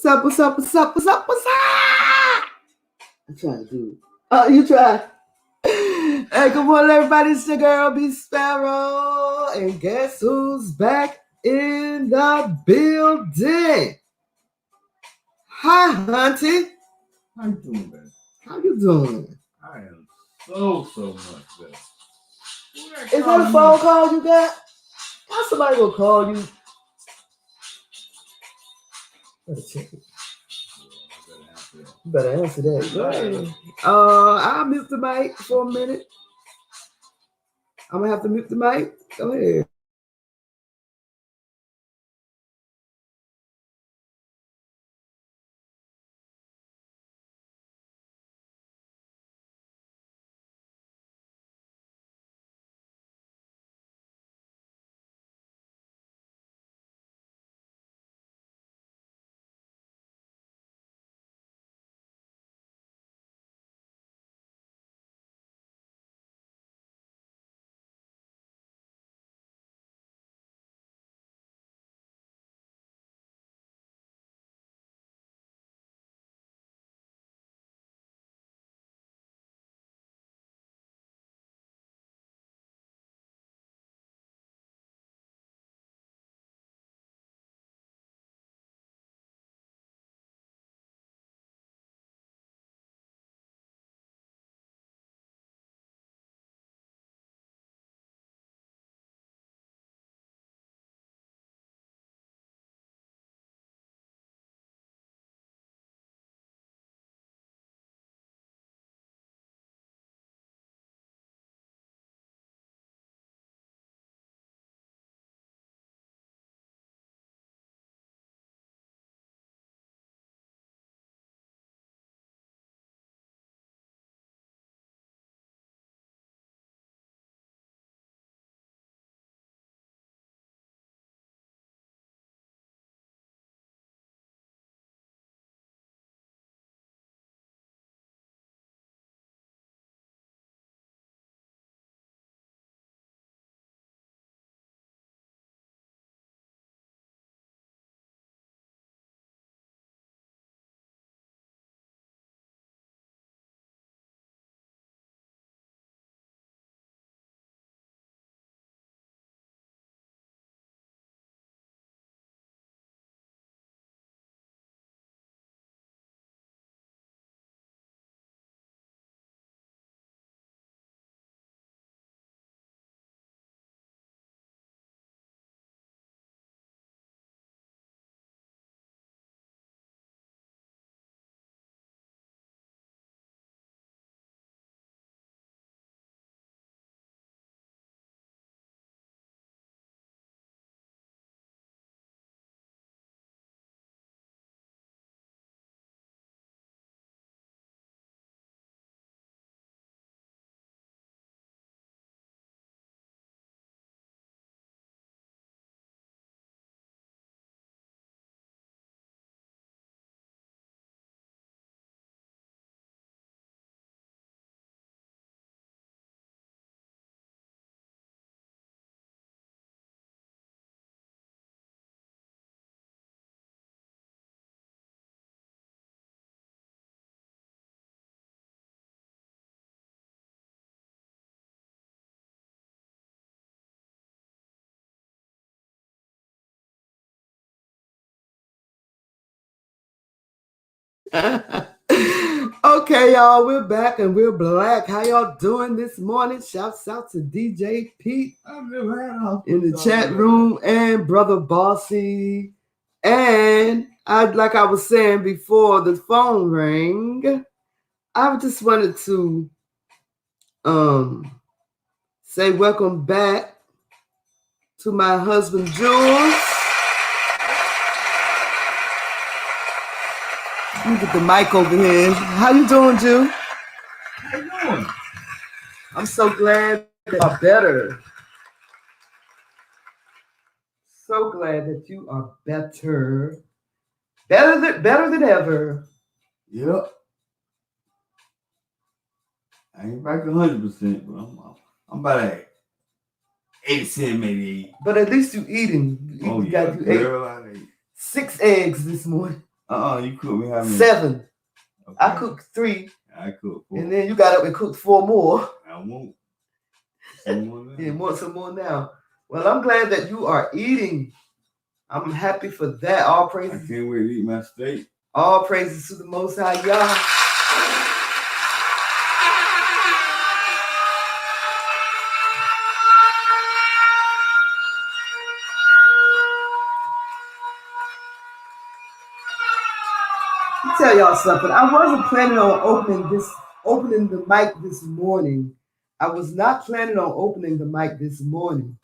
up? What's up? What's up? What's up? What's up? I'm trying to do it. You try. Hey, good morning, everybody. It's your girl, B Sparrow. And guess who's back in the building? Hi, Hunty. How you doing, baby? How you doing? I am so much better. Is that a phone call you got? How somebody will call you? Let's check it. You better answer that. Go ahead. I'll mute the mic for a minute. I'm gonna have to mute the mic. Go ahead. Okay, y'all, we're back and we're black. How y'all doing this morning? Shouts out to DJ Pete in the chat room and Brother Bossy. And like I was saying before the phone rang, I just wanted to say welcome back to my husband Jules. Let me get the mic over here. How you doing, Jules? How you doing? I'm so glad that you're better. So glad that you are better. Better than ever. Yep. I ain't back 100%, but I'm about at 80%, maybe. But at least you eating. You ate 6 eggs this morning. You cook me how many? 7. Okay. I cooked 3. I cooked 4. And then you got up and cooked 4 more. I won't. Some more now. Yeah, want some more now. Well, I'm glad that you are eating. I'm happy for that. All praises. I can't wait to eat my steak. All praises to the Most High Yah. Let me tell y'all something. I wasn't planning on opening the mic this morning. I was not planning on opening the mic this morning.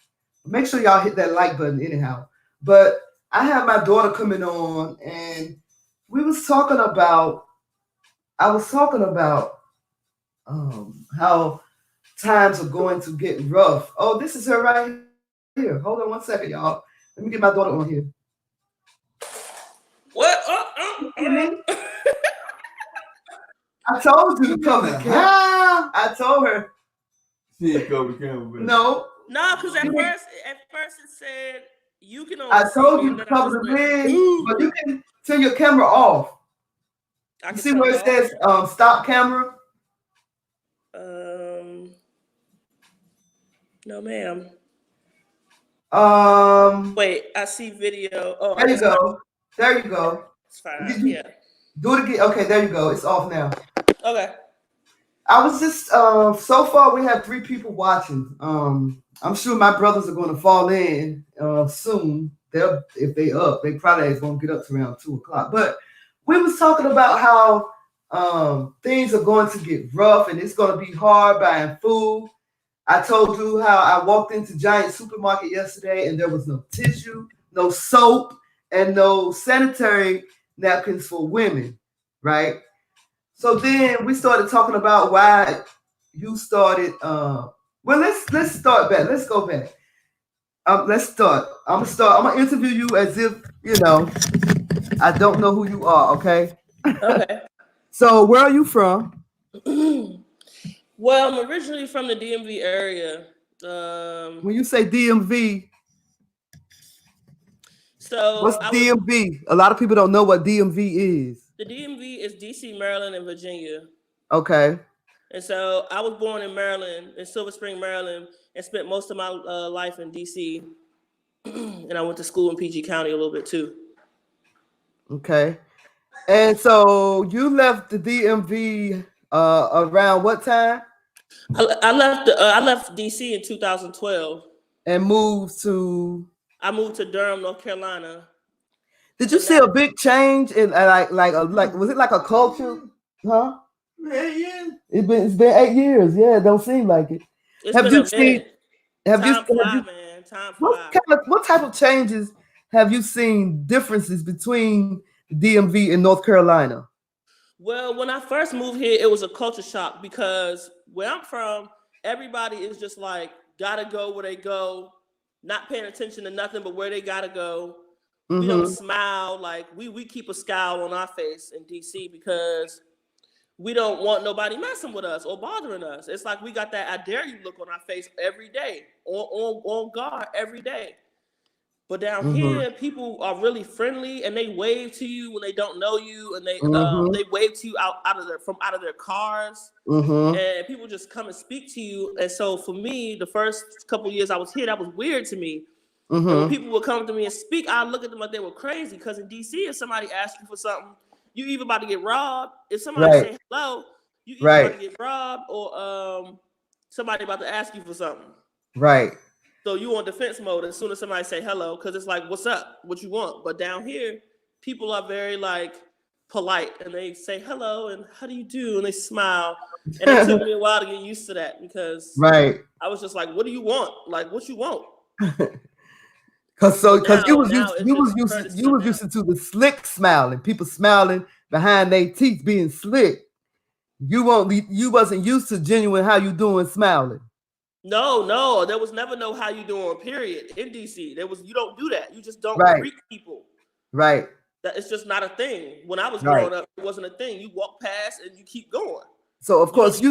Make sure y'all hit that like button anyhow. But I had my daughter coming on, and I was talking about how times are going to get rough. Oh, this is her right here. Hold on 1 second, y'all. Let me get my daughter on here. What? I told you to cover the camera. I told her. She ain't cover the camera. No. No, because at first it said you can only I told see you to cover the lid, but you can turn your camera off. You see where it says stop camera? No, ma'am. Wait, I see video. Oh, there you go. There you go. It's fine. Yeah. Do it again. Okay, there you go. It's off now. Okay. I was just so far we have 3 people watching. I'm sure my brothers are going to fall in soon. If they up, they probably won't get up to around 2 o'clock. But we was talking about how things are going to get rough and it's going to be hard buying food. I told you how I walked into Giant Supermarket yesterday and there was no tissue, no soap, and no sanitary napkins for women, right? So then we started talking about why you started. Well, let's start back. Let's go back. Let's start. I'm gonna interview you as if I don't know who you are. Okay. Okay. So where are you from? Well, I'm originally from the DMV area. When you say DMV, what's DMV? A lot of people don't know what DMV is. The DMV is DC, Maryland, and Virginia. Okay. And so I was born in Maryland, in Silver Spring, Maryland, and spent most of my life in DC. And I went to school in PG County a little bit too. Okay. And so you left the DMV around what time? I left DC in 2012 and moved to. I moved to Durham, North Carolina. Did you see a big change in like was it like a culture? Huh? 8 years. It's been 8 years. Yeah, it don't seem like it. Time fly, man. Time fly. What type of changes have you seen? Differences between DMV and North Carolina? Well, when I first moved here, it was a culture shock because where I'm from, everybody is just like gotta go where they go, not paying attention to nothing but where they gotta go. Mm-hmm. We don't smile, like we keep a scowl on our face in DC because we don't want nobody messing with us or bothering us. It's like we got that I dare you look on our face every day, on guard every day. But down here, people are really friendly and they wave to you when they don't know you, and they wave to you out of their cars, and people just come and speak to you. And so for me, the first couple of years I was here, that was weird to me. And when people would come to me and speak, I look at them like they were crazy. Because in DC, if somebody asks you for something, you either about to get robbed. If somebody say hello, you either about to get robbed or somebody about to ask you for something. Right. So you on defense mode as soon as somebody say hello, because it's like, what's up? What you want? But down here, people are very like polite and they say hello and how do you do? And they smile. And it took me a while to get used to that because I was just like, what do you want? Like, what you want? Because you was used to the slick smiling, people smiling behind their teeth being slick. You wasn't used to genuine how you doing smiling. No, there was never no how you doing, period. In DC, you don't do that. You just don't greet people. Right. That it's just not a thing. When I was growing up, it wasn't a thing. You walk past and you keep going. So of course,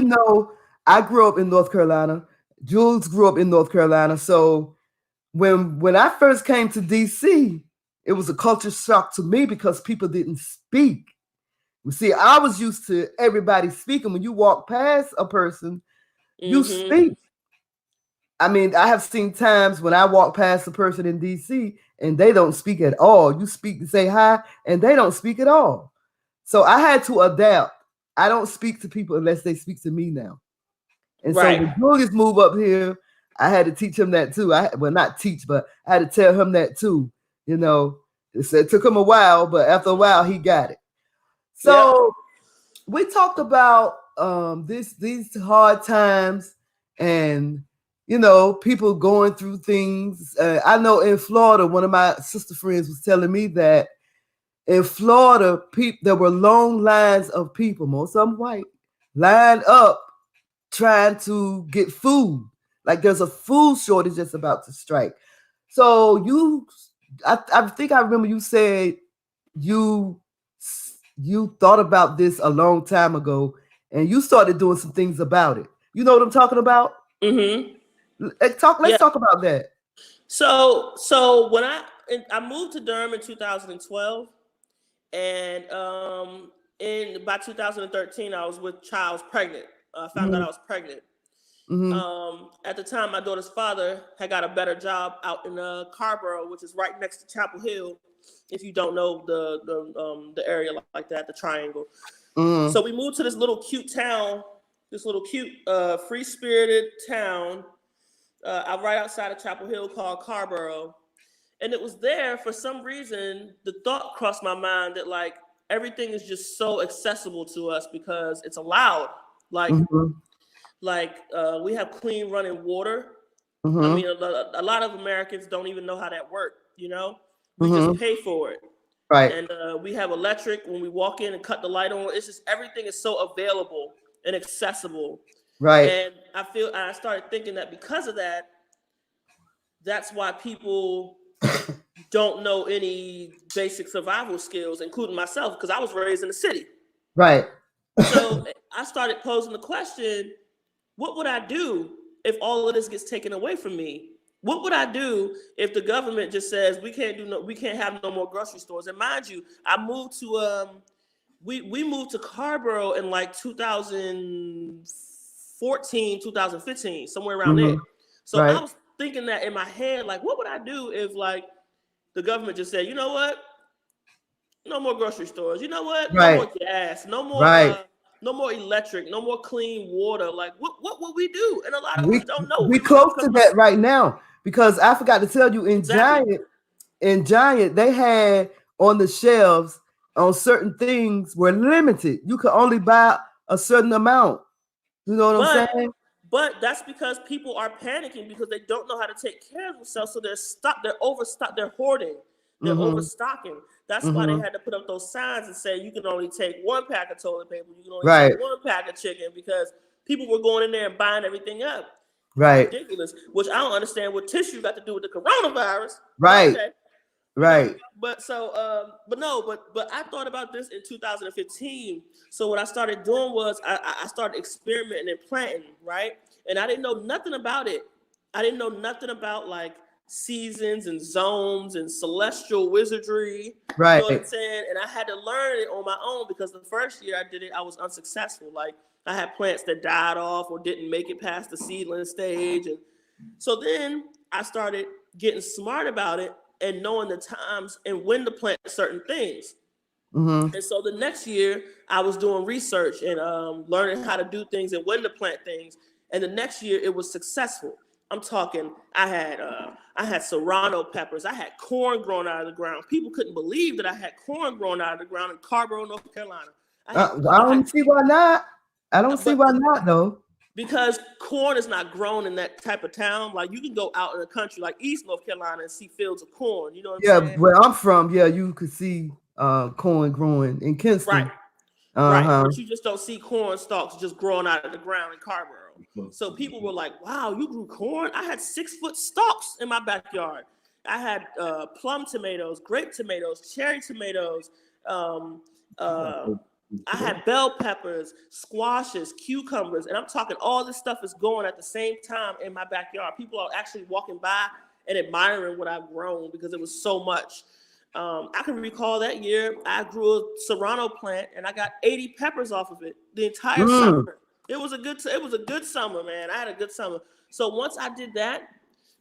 I grew up in North Carolina. Jules grew up in North Carolina. So when I first came to DC, It was a culture shock to me because people didn't speak. You see, I was used to everybody speaking. When you walk past a person, you speak. I mean, I have seen times when I walk past a person in DC and they don't speak at all. You speak to say hi and they don't speak at all. So I had to adapt. I don't speak to people unless they speak to me now. And so when Julius moved up here, I had to teach him that too. Well, not teach, but I had to tell him that too. You know, it took him a while, but after a while, he got it. So we talked about these hard times and, you know, people going through things. I know in Florida, one of my sister friends was telling me that in Florida, there were long lines of people, most of them white, lined up trying to get food. Like there's a food shortage that's about to strike. So I think I remember you said you thought about this a long time ago and you started doing some things about it. You know what I'm talking about? Let's talk about that. So when I moved to Durham in 2012, and by 2013 I was with child. I was pregnant. I found out I was pregnant. At the time, my daughter's father had got a better job out in Carborough, which is right next to Chapel Hill. If you don't know the area like that, the triangle. So we moved to this little cute town, this little cute free-spirited town right outside of Chapel Hill called Carborough. And it was there for some reason, the thought crossed my mind that like everything is just so accessible to us because it's allowed. Like we have clean running water. I mean, a lot of Americans don't even know how that works, you know? We just pay for it. Right. And we have electric when we walk in and cut the light on. It's just everything is so available and accessible. Right. And I started thinking that because of that, that's why people don't know any basic survival skills, including myself, because I was raised in the city. Right. So I started posing the question, what would I do if all of this gets taken away from me? What would I do if the government just says we can't have no more grocery stores? And mind you, I moved to we moved to Carborough in like 2014, 2015, somewhere around there. So I was thinking that in my head, like, what would I do if like the government just said, you know what? No more grocery stores. You know what? No more gas. No more no more electric. No more clean water. Like, what would we do? And a lot of us don't know. We close to that right now because I forgot to tell you in Giant, they had on the shelves on certain things were limited. You could only buy a certain amount. You know what I'm saying? But that's because people are panicking because they don't know how to take care of themselves. So they're overstocked, they're hoarding, they're overstocking. That's why they had to put up those signs and say you can only take one pack of toilet paper, you can only take one pack of chicken, because people were going in there and buying everything up. Right. Ridiculous. Which I don't understand what tissue got to do with the coronavirus. Right. Okay. Right. But I thought about this in 2015. So what I started doing was I started experimenting and planting, right? And I didn't know nothing about it. I didn't know nothing about like seasons and zones and celestial wizardry. Right. You know what I'm saying? And I had to learn it on my own because the first year I did it, I was unsuccessful. Like I had plants that died off or didn't make it past the seedling stage. And so then I started getting smart about it and knowing the times and when to plant certain things. And so the next year I was doing research and learning how to do things and when to plant things. And the next year it was successful. I'm talking, I had serrano peppers. I had corn growing out of the ground. People couldn't believe that I had corn growing out of the ground in Carborough, North Carolina. I don't see why not. I don't see why not though. Because corn is not grown in that type of town. Like you can go out in the country like East North Carolina and see fields of corn. You know what I'm saying? Where I'm from, you could see corn growing in Kinston. Right. Right. But you just don't see corn stalks just growing out of the ground in Carborough. So people were like, wow, you grew corn? I had 6-foot stalks in my backyard. I had plum tomatoes, grape tomatoes, cherry tomatoes. I had bell peppers, squashes, cucumbers, and I'm talking all this stuff is going at the same time in my backyard. People are actually walking by and admiring what I've grown because it was so much. I can recall that year I grew a serrano plant and I got 80 peppers off of it the entire summer. It was a good summer, man. I had a good summer. So once I did that,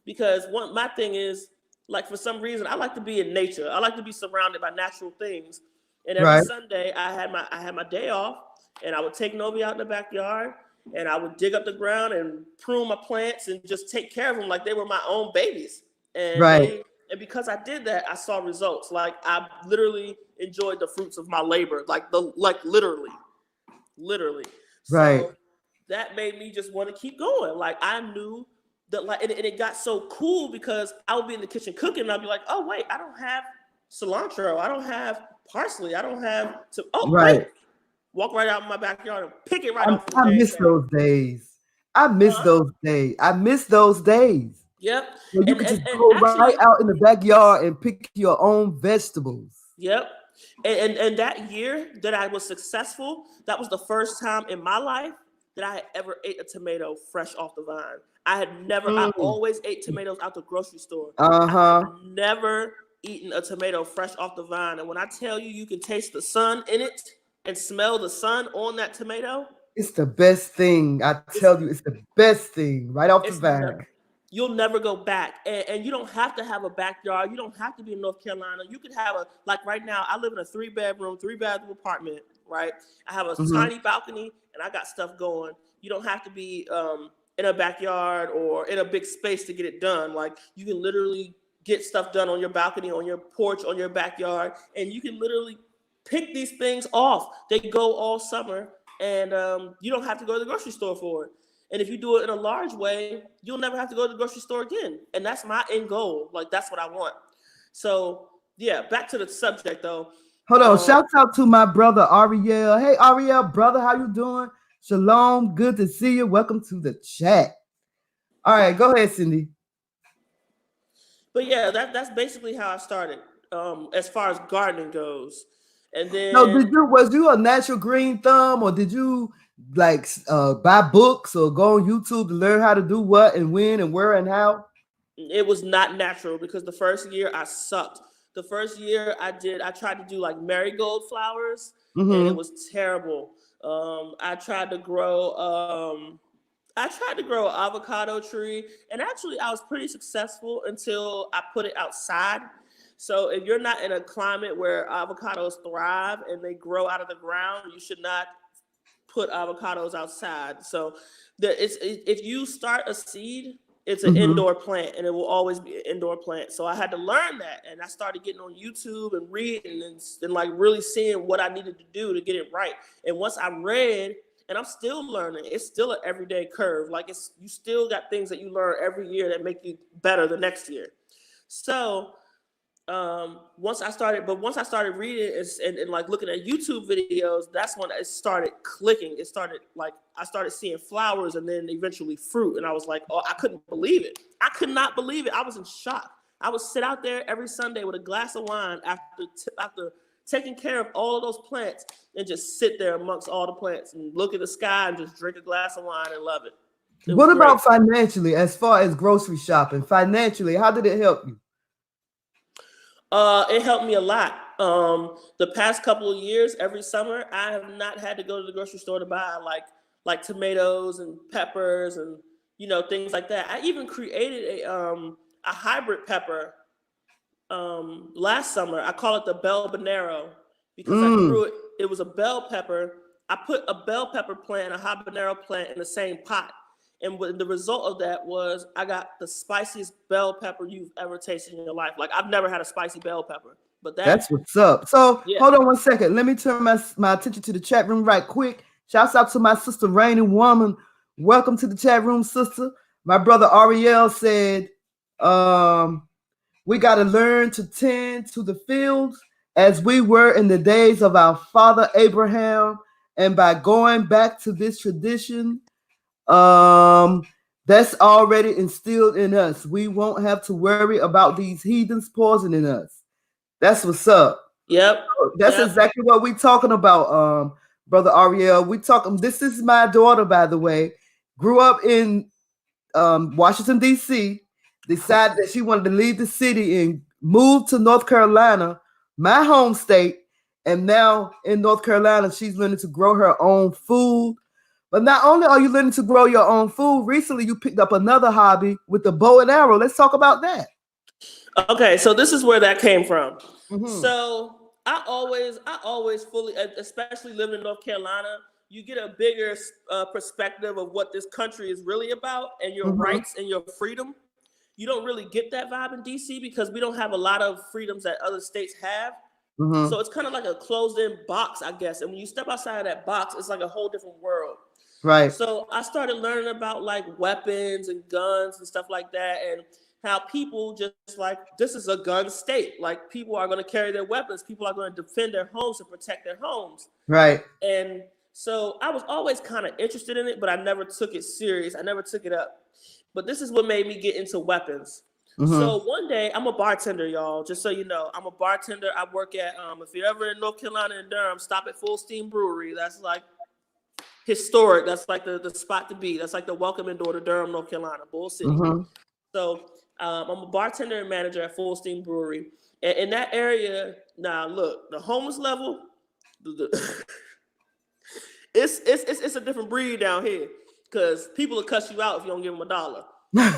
because my thing is, like, for some reason I like to be in nature. I like to be surrounded by natural things. And every Sunday I had my day off, and I would take Novi out in the backyard, and I would dig up the ground and prune my plants and just take care of them like they were my own babies. And and because I did that, I saw results. Like, I literally enjoyed the fruits of my labor, literally. So that made me just want to keep going. Like, I knew that, like, and it got so cool because I would be in the kitchen cooking, and I'd be like, oh wait, I don't have cilantro, I don't have parsley, I don't have wait. Walk right out in my backyard and pick it right off. I miss those days. I miss those days. Yep. So you could just go right out in the backyard and pick your own vegetables. Yep. And that year that I was successful, that was the first time in my life that I had ever ate a tomato fresh off the vine. I had never, I always ate tomatoes out the grocery store. I had never eaten a tomato fresh off the vine. And when I tell you, you can taste the sun in it and smell the sun on that tomato. It's the best thing. I tell you, it's the best thing right off the vine. You'll never go back. And you don't have to have a backyard. You don't have to be in North Carolina. You could have like right now, I live in a 3-bedroom, 3-bathroom apartment, right? I have a tiny balcony and I got stuff going. You don't have to be in a backyard or in a big space to get it done. Like, you can literally get stuff done on your balcony, on your porch, on your backyard, and you can literally pick these things off. They go all summer, and you don't have to go to the grocery store for it. And if you do it in a large way, you'll never have to go to the grocery store again. And that's my end goal. Like, that's what I want. So, yeah, back to the subject, though. Hold on. Shout out to my brother, Ariel. Hey, Ariel, brother, how you doing? Shalom. Good to see you. Welcome to the chat. All right, go ahead, Cindy. But, yeah, that's basically how I started as far as gardening goes. And then... No, was you a natural green thumb, or did you... like buy books or go on YouTube to learn how to do what and when and where and how? It was not natural because the first year I sucked. The first year I tried to do like marigold flowers and it was terrible. I tried to grow an avocado tree, and actually I was pretty successful until I put it outside. So if you're not in a climate where avocados thrive and they grow out of the ground, you should not put avocados outside. So if you start a seed, it's an indoor plant, and it will always be an indoor plant. So I had to learn that, and I started getting on YouTube and reading and like really seeing what I needed to do to get it right. And once I read, and I'm still learning, it's still an everyday curve. Like, you still got things that you learn every year that make you better the next year. So once I started reading and like looking at YouTube videos, that's when it started clicking. It started, like, I started seeing flowers and then eventually fruit. And I was like, oh, I couldn't believe it. I could not believe it. I was in shock. I would sit out there every Sunday with a glass of wine after taking care of all of those plants and just sit there amongst all the plants and look at the sky and just drink a glass of wine and love it. What about financially, as far as grocery shopping? Financially, how did it help you? It helped me a lot. The past couple of years, every summer, I have not had to go to the grocery store to buy like tomatoes and peppers and, things like that. I even created a hybrid pepper last summer. I call it the bell habanero because I grew it. It was a bell pepper. I put a bell pepper plant and a habanero plant in the same pot. And the result of that was I got the spiciest bell pepper you've ever tasted in your life. Like, I've never had a spicy bell pepper, but that's what's up. So Hold on one second. Let me turn my attention to the chat room right quick. Shouts out to my sister, Rainy Woman. Welcome to the chat room, sister. My brother Ariel said, we got to learn to tend to the fields as we were in the days of our father Abraham. And by going back to this tradition, that's already instilled in us. We won't have to worry about these heathens poisoning us. That's what's up. Yep. That's exactly what we're talking about, brother Ariel. This is my daughter, by the way. Grew up in Washington, D.C., decided that she wanted to leave the city and move to North Carolina my home state, and now in North Carolina, she's learning to grow her own food. But not only are you learning to grow your own food, recently you picked up another hobby with the bow and arrow. Let's talk about that. Okay, so this is where that came from. So I always fully, especially living in North Carolina, you get a bigger perspective of what this country is really about and your rights and your freedom. You don't really get that vibe in DC because we don't have a lot of freedoms that other states have. So it's kind of like a closed-in box, I guess. And when you step outside of that box, it's like a whole different world. Right. So I started learning about like weapons and guns and stuff like that, and how people just like, this is a gun state. Like people are going to carry their weapons. People are going to defend their homes and protect their homes. Right. And so I was always kind of interested in it, but I never took it serious. I never took it up. But this is what made me get into weapons. So one day, I'm a bartender, y'all. Just so you know, I'm a bartender. I work at, if you're ever in North Carolina and Durham, stop at Full Steam Brewery. That's like historic. That's like the spot to be. That's like the welcoming door to Durham, North Carolina, Bull City. So I'm a bartender and manager at Full Steam Brewery. And in that area, now look, the homeless level, it's a different breed down here because people will cuss you out if you don't give them $1. I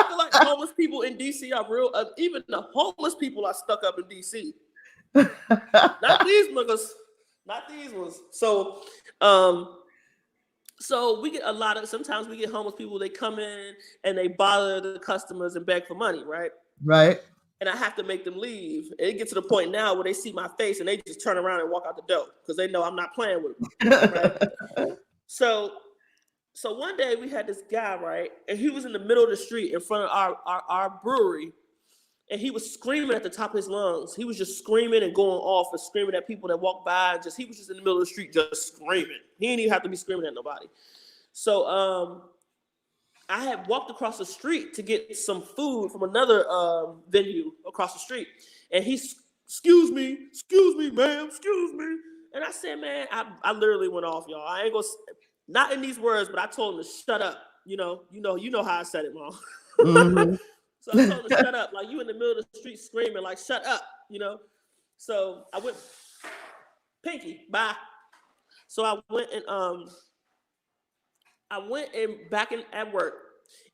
feel like homeless people in DC are real. Even the homeless people are stuck up in DC. Not these niggas. Not these ones. So, so we get sometimes we get homeless people, they come in and they bother the customers and beg for money, right? Right. And I have to make them leave. And it gets to the point now where they see my face and they just turn around and walk out the door because they know I'm not playing with them, right? So one day we had this guy, right? And he was in the middle of the street in front of our brewery. And he was screaming at the top of his lungs. He was just screaming and going off and screaming at people that walked by. He was just in the middle of the street just screaming. He didn't even have to be screaming at nobody. So I had walked across the street to get some food from another venue across the street. And he's, excuse me, ma'am, excuse me. And I said, man, I literally went off, y'all. I ain't gonna, not in these words, but I told him to shut up. You know how I said it, Mom. So I told him to shut up. Like, you in the middle of the street screaming, like, shut up, So I went, Pinky, bye. So I went and back at work,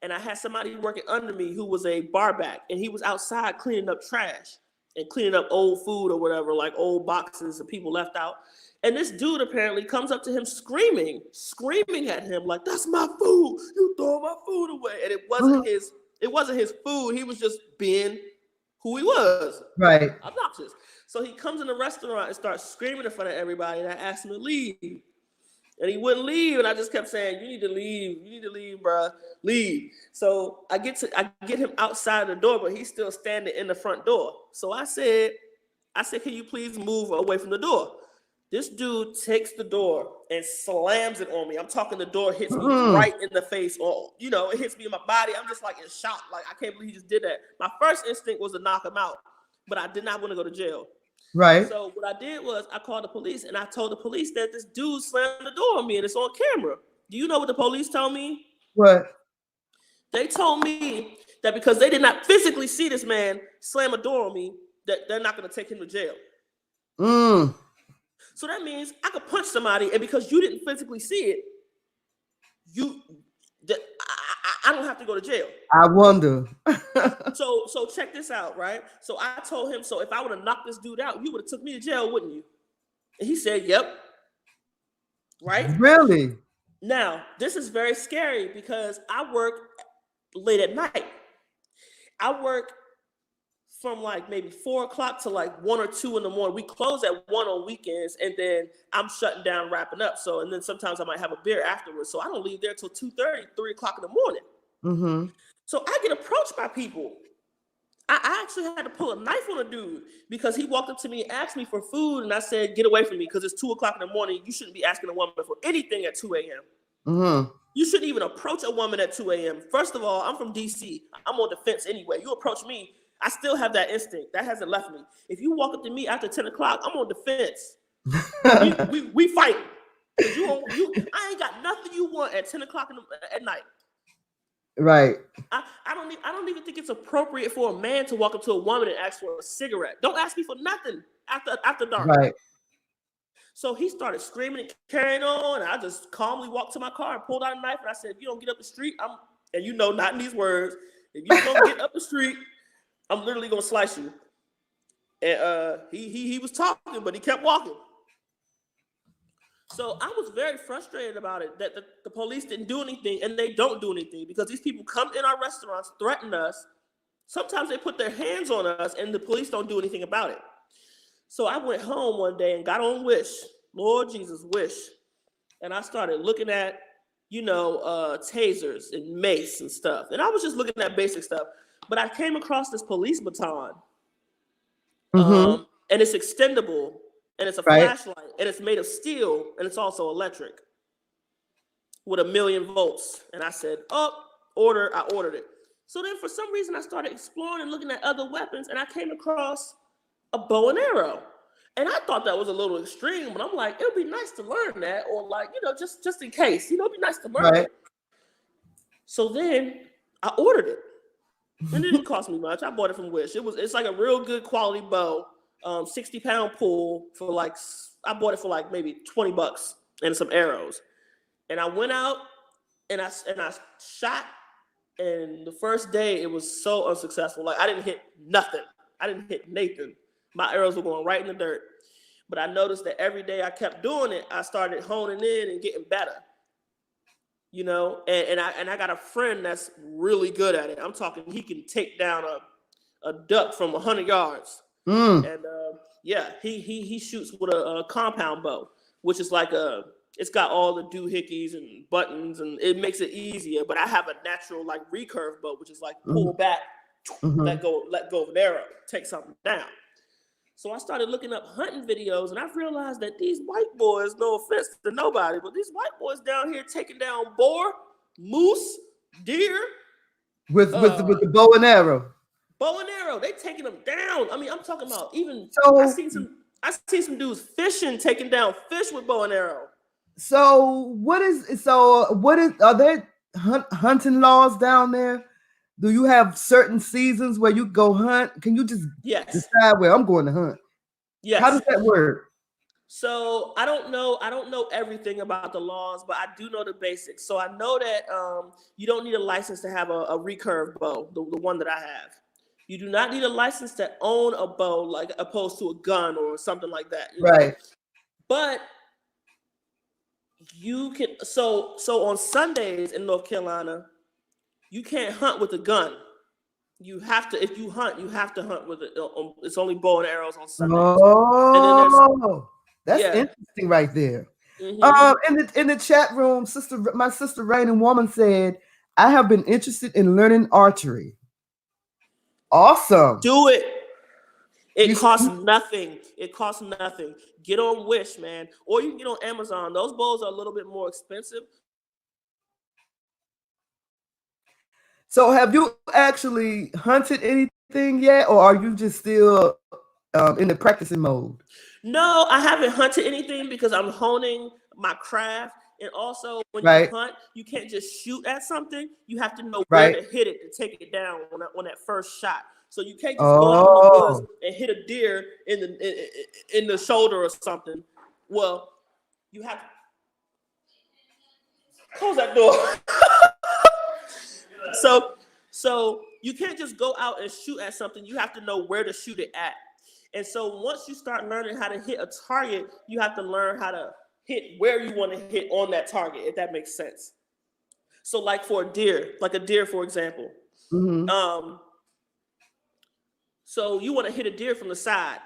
and I had somebody working under me who was a bar back, and he was outside cleaning up trash and cleaning up old food or whatever, like old boxes that people left out. And this dude apparently comes up to him screaming at him, like, that's my food. You throw my food away. And it wasn't his food. He was just being who he was. Right. Obnoxious. So he comes in the restaurant and starts screaming in front of everybody. And I asked him to leave. And he wouldn't leave. And I just kept saying, you need to leave, bro. Leave. So I get him outside the door, but he's still standing in the front door. So I said, can you please move away from the door? This dude takes the door and slams it on me. I'm talking, the door hits me right in the face. Or, it hits me in my body. I'm just like in shock. Like, I can't believe he just did that. My first instinct was to knock him out, but I did not want to go to jail. Right. So what I did was I called the police and I told the police that this dude slammed the door on me and it's on camera. Do you know what the police told me? What? They told me that because they did not physically see this man slam a door on me, that they're not going to take him to jail. So that means I could punch somebody, and because you didn't physically see it, I don't have to go to jail. I wonder. So check this out, right? So I told him, so if I would have knocked this dude out, you would have took me to jail, wouldn't you? And he said, yep. Right? Really? Now, this is very scary because I work late at night. I work from like maybe 4 o'clock to like 1 or 2 in the morning. We close at 1 on weekends, and then I'm shutting down, wrapping up. So, and then sometimes I might have a beer afterwards. So I don't leave there till 2:30, 3 o'clock in the morning. So I get approached by people. I actually had to pull a knife on a dude because he walked up to me and asked me for food, and I said, get away from me because it's 2 o'clock in the morning. You shouldn't be asking a woman for anything at 2 a.m. You shouldn't even approach a woman at 2 a.m. First of all, I'm from DC. I'm on the fence anyway. You approach me, I still have that instinct. That hasn't left me. If you walk up to me after 10 o'clock, I'm on the fence. we fight. I ain't got nothing you want at 10 o'clock at night. Right. I don't even think it's appropriate for a man to walk up to a woman and ask for a cigarette. Don't ask me for nothing after dark. Right. So he started screaming and carrying on. And I just calmly walked to my car and pulled out a knife. And I said, if you don't get up the street, not in these words, if you don't get up the street, I'm literally going to slice you. And he was talking, but he kept walking. So I was very frustrated about it, that the police didn't do anything, and they don't do anything because these people come in our restaurants, threaten us. Sometimes they put their hands on us, and the police don't do anything about it. So I went home one day and got on Wish, Lord Jesus, Wish. And I started looking at, tasers and mace and stuff. And I was just looking at basic stuff. But I came across this police baton. Mm-hmm. And it's extendable. And it's a flashlight. And it's made of steel. And it's also electric. With 1,000,000 volts. And I said, I ordered it. So then for some reason I started exploring and looking at other weapons. And I came across a bow and arrow. And I thought that was a little extreme, but I'm like, it would be nice to learn that, or like, just in case, it'd be nice to learn it. So then I ordered it. And it didn't cost me much. I bought it from Wish. It's like a real good quality bow, 60-pound pull I bought it for like maybe $20 and some arrows. And I went out and I shot, and the first day it was so unsuccessful. Like I didn't hit nothing. I didn't hit Nathan. My arrows were going right in the dirt. But I noticed that every day I kept doing it, I started honing in and getting better. And I got a friend that's really good at it. I'm talking, he can take down a duck from 100 yards. And he shoots with a compound bow, which is like it's got all the doohickeys and buttons, and it makes it easier. But I have a natural like recurve bow, which is like pull back, let go of an arrow, take something down. So I started looking up hunting videos, and I realized that these white boys, no offense to nobody, but these white boys down here taking down boar, moose, deer. With the bow and arrow. Bow and arrow, they taking them down. I mean, I'm talking about even, I seen some dudes fishing, taking down fish with bow and arrow. Are there hunting laws down there? Do you have certain seasons where you go hunt? Can you just decide where I'm going to hunt? Yes. How does that work? So I don't know everything about the laws, but I do know the basics. So I know that you don't need a license to have a recurve bow, the one that I have. You do not need a license to own a bow, like opposed to a gun or something like that. Right. But you can. So on Sundays in North Carolina, you can't hunt with a gun. You have to, if you hunt, you have to hunt with it. It's only bow and arrows on Sundays. Oh, that's interesting right there. In the chat room, my sister Rain Woman said, I have been interested in learning archery. Awesome. Do it. It costs nothing. It costs nothing. Get on Wish, man. Or you can get on Amazon. Those bows are a little bit more expensive. So have you actually hunted anything yet, or are you just still in the practicing mode? No, I haven't hunted anything because I'm honing my craft. And also, when you hunt, you can't just shoot at something. You have to know where to hit it to take it down on that first shot. So you can't just go out in the woods and hit a deer in the shoulder or something. Well, you have to close that door. So you can't just go out and shoot at something. You have to know where to shoot it at. And so once you start learning how to hit a target, you have to learn how to hit where you want to hit on that target, if that makes sense. So like for a deer, for example. So you want to hit a deer from the side.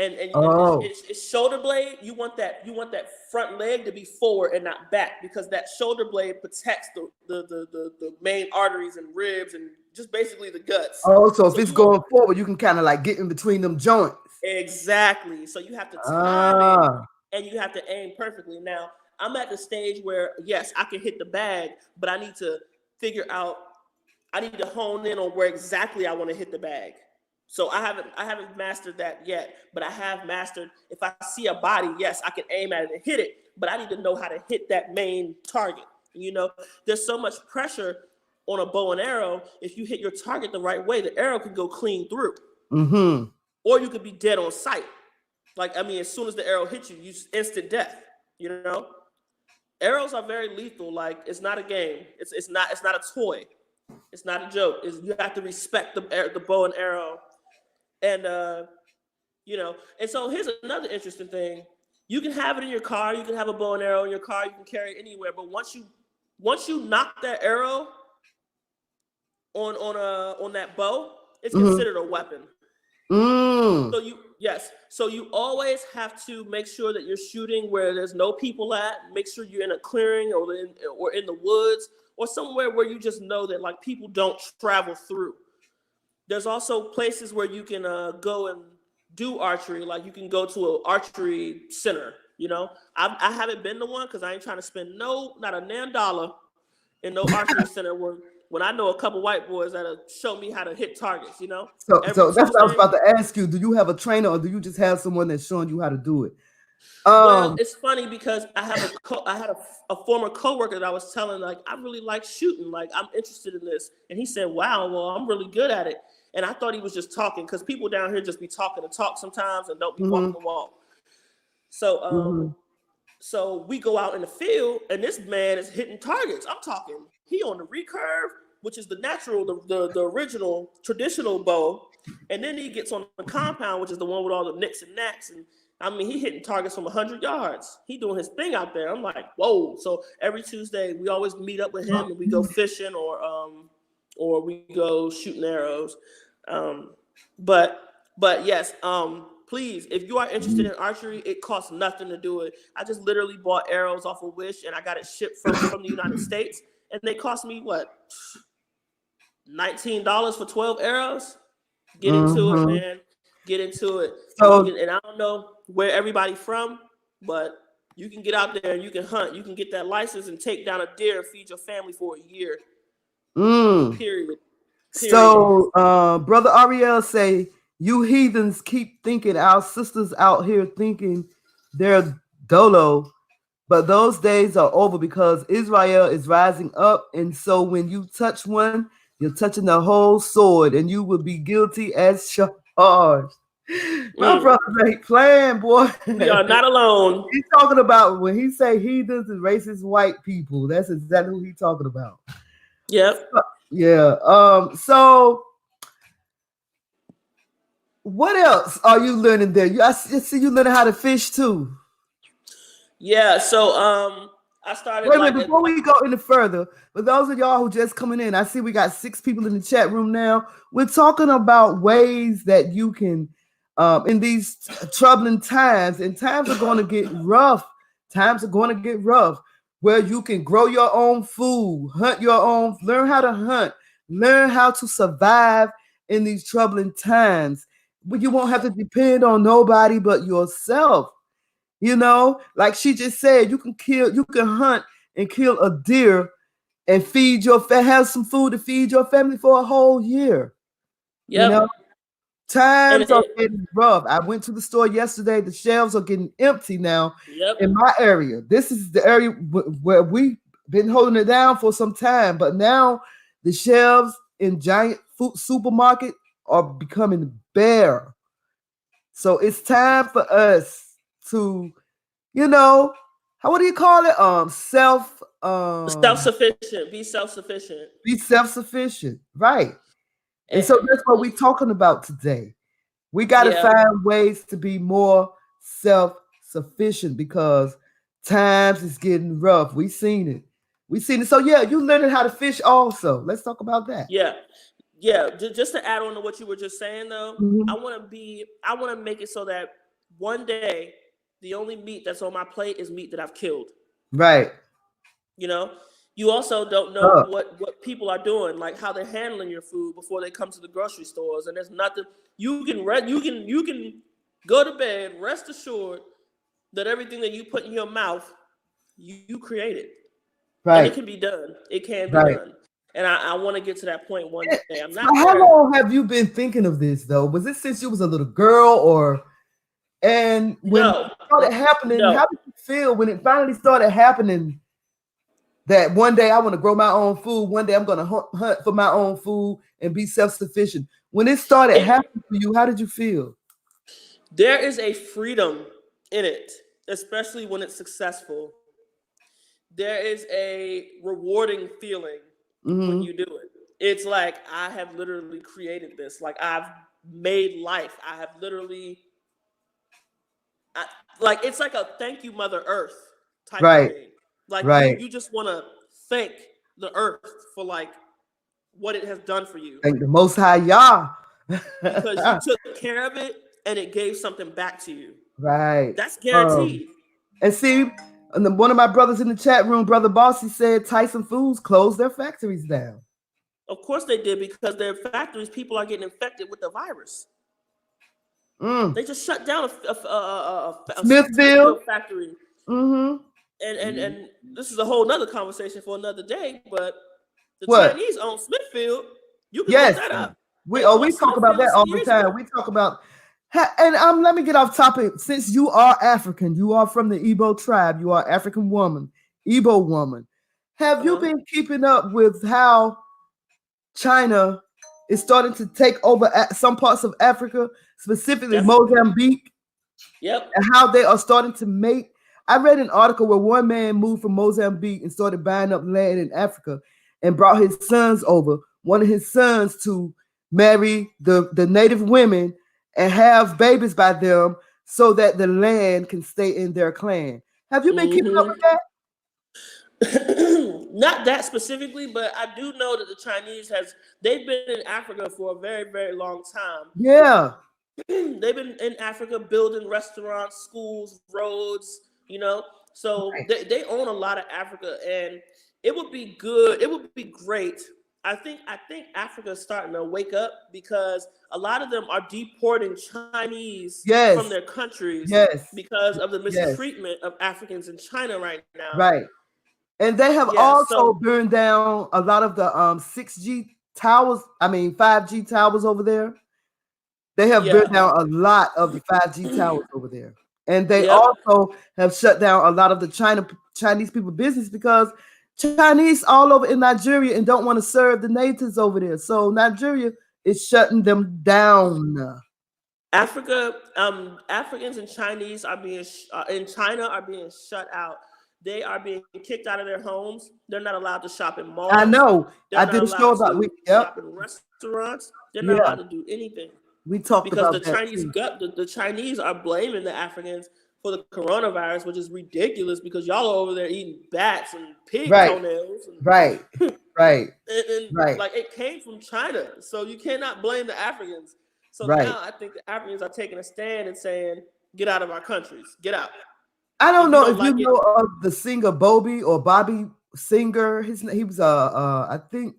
And it's shoulder blade. You want that front leg to be forward and not back, because that shoulder blade protects the main arteries and ribs and just basically the guts. Oh, so if it's going forward, you can kind of like get in between them joints. Exactly. So you have to time it and you have to aim perfectly. Now, I'm at the stage where, yes, I can hit the bag, but I need to hone in on where exactly I want to hit the bag. So I haven't mastered that yet, but I have mastered, if I see a body, yes, I can aim at it and hit it, but I need to know how to hit that main target. There's so much pressure on a bow and arrow, if you hit your target the right way, the arrow could go clean through. Mm-hmm. Or you could be dead on sight. Like, I mean, as soon as the arrow hits you, you instant death, you know? Arrows are very lethal. Like, it's not a game. It's not a toy. It's not a joke. You have to respect the bow and arrow. And, and so here's another interesting thing. You can have it in your car. You can have a bow and arrow in your car. You can carry it anywhere. But once you knock that arrow on that bow, it's considered a weapon. So you always have to make sure that you're shooting where there's no people at. Make sure you're in a clearing or in the woods or somewhere where you just know that like people don't travel through. There's also places where you can go and do archery. Like you can go to an archery center. You know, I haven't been to one because I ain't trying to spend not a damn dollar in no archery center when I know a couple white boys that'll show me how to hit targets, you know? So that's what I was about to ask you. Do you have a trainer or do you just have someone that's showing you how to do it? Well, it's funny because I had a former coworker that I was telling, like, I really like shooting. Like, I'm interested in this. And he said, wow, well, I'm really good at it. And I thought he was just talking because people down here just be talking to talk sometimes and don't be walking the walk. So, So we go out in the field and this man is hitting targets. I'm talking, he on the recurve, which is the natural, the original traditional bow. And then he gets on the compound, which is the one with all the nicks and knacks. And I mean, he hitting targets from 100 yards. He doing his thing out there. I'm like, whoa. So every Tuesday we always meet up with him and we go fishing or we go shooting arrows. But yes, please, if you are interested in archery, it costs nothing to do it. I just literally bought arrows off of Wish and I got it shipped from the United States. And they cost me what? $19 for 12 arrows? Get into it, man. Get into it. And I don't know where everybody's from, but you can get out there and you can hunt. You can get that license and take down a deer and feed your family for a year. Period. So, Brother Ariel say, you heathens keep thinking our sisters out here thinking they're dolo, but those days are over because Israel is rising up. And so when you touch one, you're touching the whole sword and you will be guilty as charged. My brother ain't playing, boy. We are not alone. He's talking about when he say heathens and racist white people. That's exactly who he's talking about. Yep. Yeah. So what else are you learning there? I see you learning how to fish too. Yeah. So I started. Wait, before we go any further, for those of y'all who just coming in, I see we got 6 people in the chat room now. We're talking about ways that you can, in these troubling times, and times are going to get rough. Times are going to get rough, where you can grow your own food, hunt your own, learn how to hunt, learn how to survive in these troubling times. But you won't have to depend on nobody but yourself. You know, like she just said, you can hunt and kill a deer and have some food to feed your family for a whole year. Yep. You know, times are getting rough. I went to the store yesterday. The shelves are getting empty now in my area. This is the area where we've been holding it down for some time, but now the shelves in giant food supermarket are becoming bare. So it's time for us to, what do you call it? Self-sufficient. Be self-sufficient. Be self-sufficient, right? And so that's what we're talking about today. We got to find ways to be more self-sufficient because times is getting rough. We've seen it. So you learning how to fish also. Let's talk about that. Yeah. Just to add on to what you were just saying though, I want to make it so that one day the only meat that's on my plate is meat that I've killed. Right. You also don't know what people are doing, like how they're handling your food before they come to the grocery stores. And there's nothing you can go to bed, rest assured that everything that you put in your mouth, you created. Right. And it can be done. It can be done. And I want to get to that point one day. I'm not How long have you been thinking of this though? Was it since you was a little girl when it started happening, how did you feel when it finally started happening? that one day I want to grow my own food. One day I'm going to hunt for my own food and be self-sufficient. When it started happening for you, how did you feel? There is a freedom in it, especially when it's successful. There is a rewarding feeling when you do it. It's like, I have literally created this. Like, I've made life. I have literally, like, it's like a thank you, Mother Earth type of thing. Like, you just want to thank the earth for like what it has done for you. Thank the Most High Yah. Because you took care of it and it gave something back to you. Right. That's guaranteed. And see, one of my brothers in the chat room, Brother Bossy, said Tyson Foods closed their factories down. Of course they did, because their factories, people are getting infected with the virus. They just shut down a Smithfield factory. And this is a whole nother conversation for another day, but the Chinese own Smithfield. You can look that up. We talk about that all the time. We talk about, and let me get off topic. Since you are African, you are from the Igbo tribe, you are African woman, Igbo woman. Have you been keeping up with how China is starting to take over some parts of Africa, specifically Mozambique? Yep. And how they are starting to make. I read an article where one man moved from Mozambique and started buying up land in Africa and brought his sons over. One of his sons to marry the native women and have babies by them so that the land can stay in their clan. Have you been keeping up with that? Not that specifically, but I do know that the Chinese they've been in Africa for a very, very long time. Yeah. They've been in Africa building restaurants, schools, roads, so they own a lot of Africa, and it would be good. It would be great. I think Africa is starting to wake up, because a lot of them are deporting Chinese from their countries because of the mistreatment of Africans in China right now. Right. And they have also burned down a lot of the 6G towers, 5G towers over there. They have burned down a lot of the 5G towers over there. And they also have shut down a lot of the Chinese people business, because Chinese all over in Nigeria and don't want to serve the natives over there. So Nigeria is shutting them down. Africans and Chinese are being in China are being shut out. They are being kicked out of their homes. They're not allowed to shop in malls. I know. They're I did a show about shop in restaurants. They're not allowed to do anything. We talked about that because the Chinese are blaming the Africans for the coronavirus, which is ridiculous, because y'all are over there eating bats and pig toenails. And, right. Like, it came from China, so you cannot blame the Africans. So now I think the Africans are taking a stand and saying, "Get out of our countries, get out." I don't know if you know of the singer Bobby Singer. He was I think,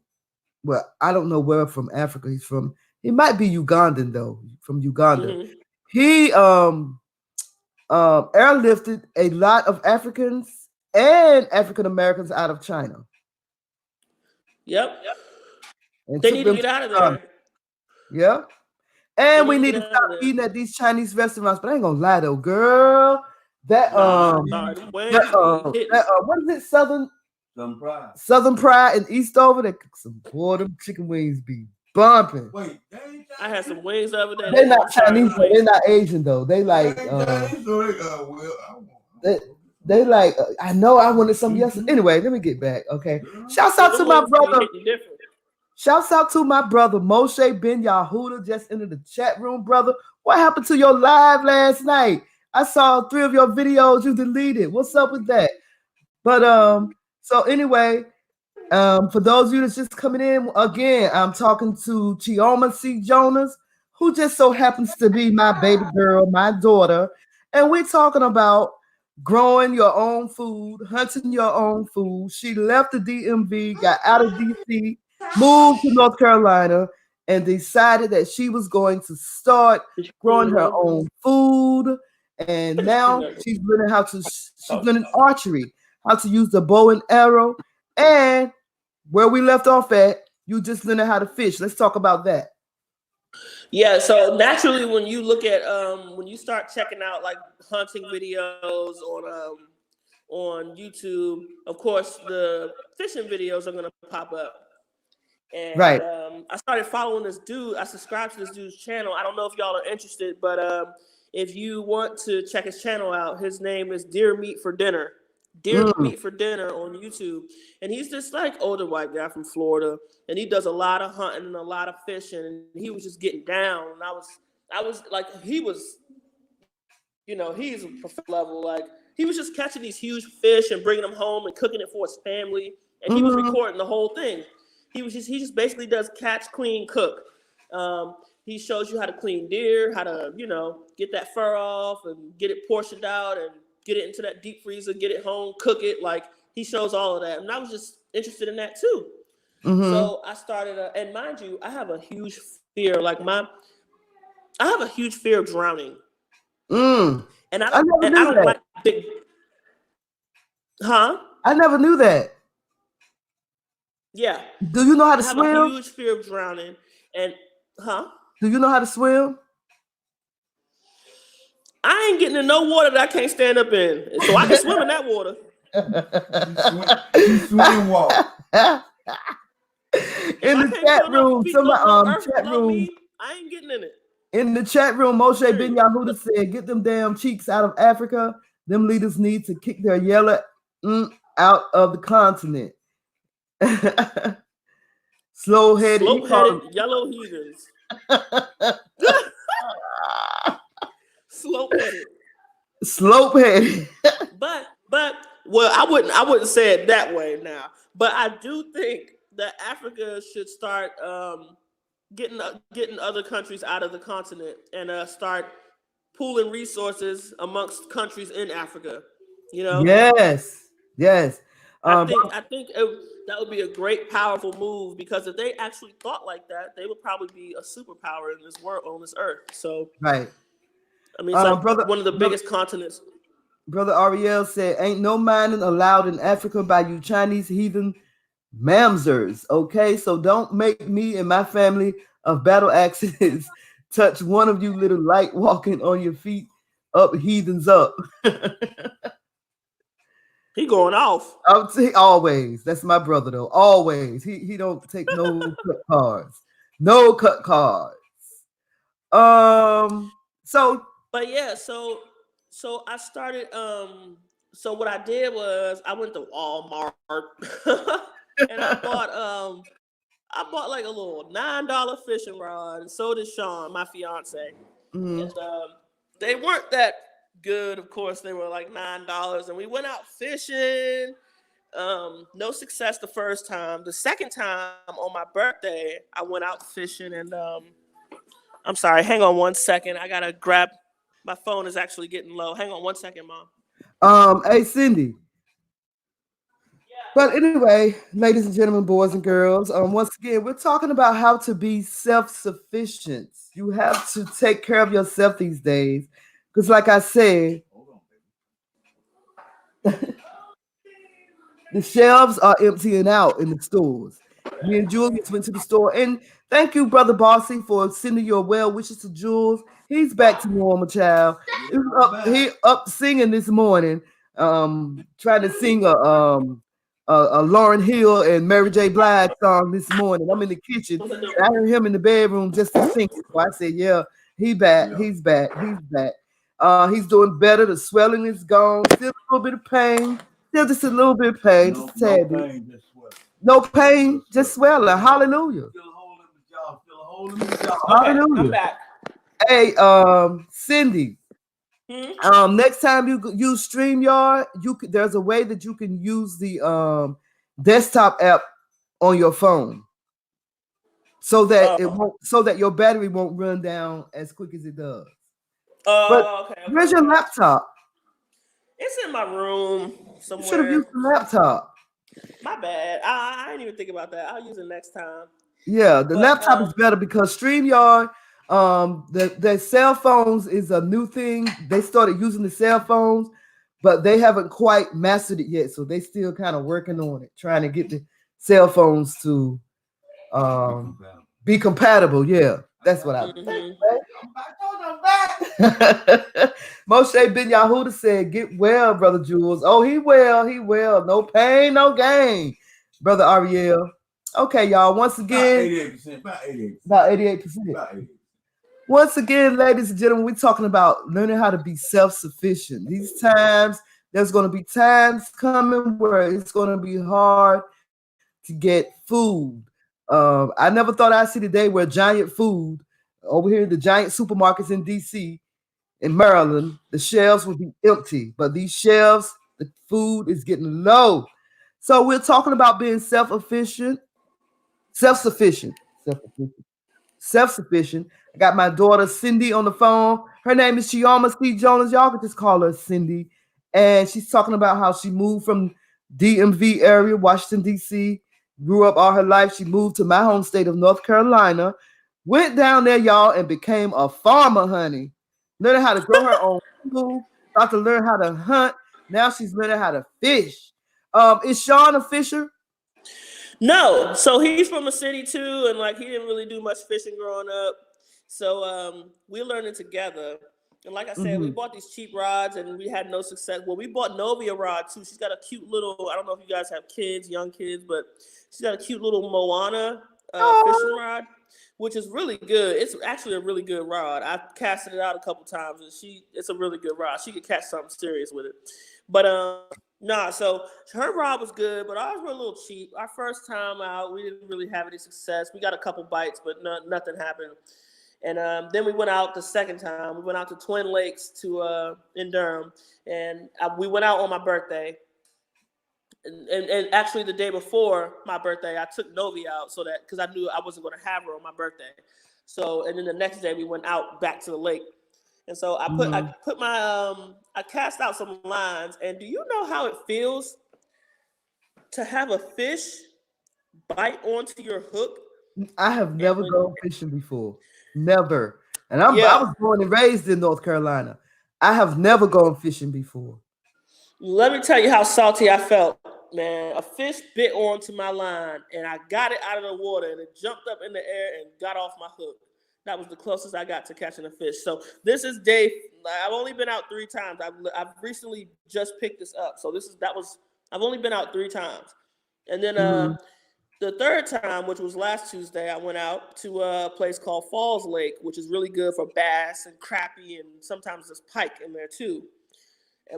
well, I don't know where from Africa he's from. He might be Ugandan though, from Uganda. He airlifted a lot of Africans and African Americans out of China. Yep. They need to get out of there. Yeah. And we need to stop eating at these Chinese restaurants. But I ain't gonna lie though, girl. What is it? Southern Pride in Eastover. They cook some them chicken wings be bumping. Wait, I had some wings the other day. They're not Chinese, but they're not Asian though. They like they like I know I wanted some yesterday. Anyway, let me get back. Okay. Shouts out to my brother. Shouts out to my brother Moshe Ben Yahuda, just entered the chat room, brother. What happened to your live last night? I saw 3 of your videos you deleted. What's up with that? But so anyway, for those of you that's just coming in, again, I'm talking to Chioma C. Jonas, who just so happens to be my baby girl, my daughter, and we're talking about growing your own food, hunting your own food. She left the DMV, got out of DC, moved to North Carolina, and decided that she was going to start growing her own food. And now she's learning she's learning archery, how to use the bow and arrow. And where we left off at, you just learning how to fish. Let's talk about that. Yeah, so naturally when you look at when you start checking out like hunting videos on YouTube, of course, the fishing videos are gonna pop up. And Right. I started following this dude. I subscribed to this dude's channel. I don't know if y'all are interested, but if you want to check his channel out, his name is Deer Meat for Dinner. Deer Meat for Dinner on YouTube. And he's this like older white guy from Florida. And he does a lot of hunting and a lot of fishing. And he was just getting down. And I was like, he was, you know, he's a professional level. Like, he was just catching these huge fish and bringing them home and cooking it for his family. And he was recording the whole thing. He just basically does catch, clean, cook. He shows you how to clean deer, how to, you know, get that fur off and get it portioned out and get it into that deep freezer, get it home, cook it. Like, he shows all of that. And I was just interested in that too. So I started, and mind you, I have a huge fear. Like, I have a huge fear of drowning. And I don't like big. Huh? I never knew that. Yeah. Do you know how to I swim? have a huge fear of drowning. And do you know how to swim? I ain't getting in no water that I can't stand up in. So I can swim in that water. You swim walk. In the chat room, I ain't getting in it. In the chat room, Moshe Ben Yahuda said, "Get them damn cheeks out of Africa. Them leaders need to kick their yellow out of the continent." Slow-headed yellow heathens. Slope-headed. but well, I wouldn't say it that way now. But I do think that Africa should start getting other countries out of the continent and start pooling resources amongst countries in Africa. You know? Yes. I think that would be a great, powerful move, because if they actually thought like that, they would probably be a superpower in this world, on this earth. So, right. I mean, it's like one of the biggest continents. Brother Ariel said, "Ain't no mining allowed in Africa by you Chinese heathen mamzers. Okay, so don't make me and my family of battle axes touch one of you little light walking on your feet up heathens up." He going off. Always. That's my brother though. Always. He don't take no cut cards. No cut cards. So I started so what I did was I went to Walmart and I bought like a little $9 fishing rod, and so did Sean, my fiance. And they weren't that good, of course. They were like $9, and we went out fishing. No success the first time. The second time, on my birthday, I went out fishing, and I'm sorry, hang on 1 second. I gotta grab, my phone is actually getting low. Hang on 1 second, Mom. Hey Cindy. But anyway, ladies and gentlemen, boys and girls, once again, we're talking about how to be self-sufficient. You have to take care of yourself these days. Because like I said, the shelves are emptying out in the stores. Me and Julius went to the store, and thank you, Brother Bossy, for sending your well wishes to Jules. He's back to normal, child. He up singing this morning, trying to sing a Lauryn Hill and Mary J. Blige song this morning. I'm in the kitchen. I heard him in the bedroom just to sing. So I said, "Yeah, he's back. He's back. He's doing better. The swelling is gone. Still a little bit of pain. Still just a little bit of pain. Just a tad bit. No pain, just swelling. Hallelujah. Still a hole in the jaw. Hallelujah. I'm back. Hey, Cindy. Next time you use StreamYard, there's a way that you can use the desktop app on your phone, so that your battery won't run down as quick as it does. Okay. Where's your laptop? It's in my room somewhere. You should have used the laptop. My bad. I didn't even think about that. I'll use it next time. Yeah, the laptop is better because StreamYard, the cell phones is a new thing. They started using the cell phones, but they haven't quite mastered it yet. So they still kind of working on it, trying to get the cell phones to be compatible. Yeah, that's what I think. I'm back. Moshe Ben Yahuda said, "Get well, brother Jules." Oh, he well, he well. No pain, no gain, brother Ariel. Okay, y'all. Once again, About 88%. about 88%. About 88%. Once again, ladies and gentlemen, we're talking about learning how to be self-sufficient. These times, there's going to be times coming where it's going to be hard to get food. I never thought I'd see the day where giant food over here, the giant supermarkets in DC, in Maryland, the shelves would be empty. But these shelves, the food is getting low. So we're talking about being self-sufficient, self-sufficient. I got my daughter Cindy on the phone. Her name is Chioma C. Jones. Y'all can just call her Cindy. And she's talking about how she moved from DMV area, Washington, D.C., grew up all her life. She moved to my home state of North Carolina, went down there, y'all, and became a farmer, honey. Learning how to grow her own food, about to learn how to hunt. Now she's learning how to fish. Is Sean a fisher? No, so he's from a city too, and like he didn't really do much fishing growing up. So we learned it together. And like I said, we bought these cheap rods and we had no success. Well, we bought Novia rod too. She's got a cute little, I don't know if you guys have kids, young kids, but she's got a cute little Moana fishing rod, which is really good. It's actually a really good rod. I've casted it out a couple times and it's a really good rod. She could catch something serious with it. But so her rod was good, but ours were a little cheap. Our first time out, we didn't really have any success. We got a couple bites, but nothing happened. And then we went out the second time. We went out to Twin Lakes in Durham, and we went out on my birthday. And actually the day before my birthday, I took Novi out because I knew I wasn't going to have her on my birthday. So, and then the next day we went out back to the lake. And so I cast out some lines. And do you know how it feels to have a fish bite onto your hook? I have never gone fishing before. Never. And I was born and raised in North Carolina. I have never gone fishing before. Let me tell you how salty I felt, man. A fish bit onto my line, and I got it out of the water, and it jumped up in the air and got off my hook. That was the closest I got to catching a fish. So this is day. I've only been out 3 times. I've recently just picked this up. So I've only been out 3 times, and then the third time, which was last Tuesday, I went out to a place called Falls Lake, which is really good for bass and crappie, and sometimes there's pike in there too.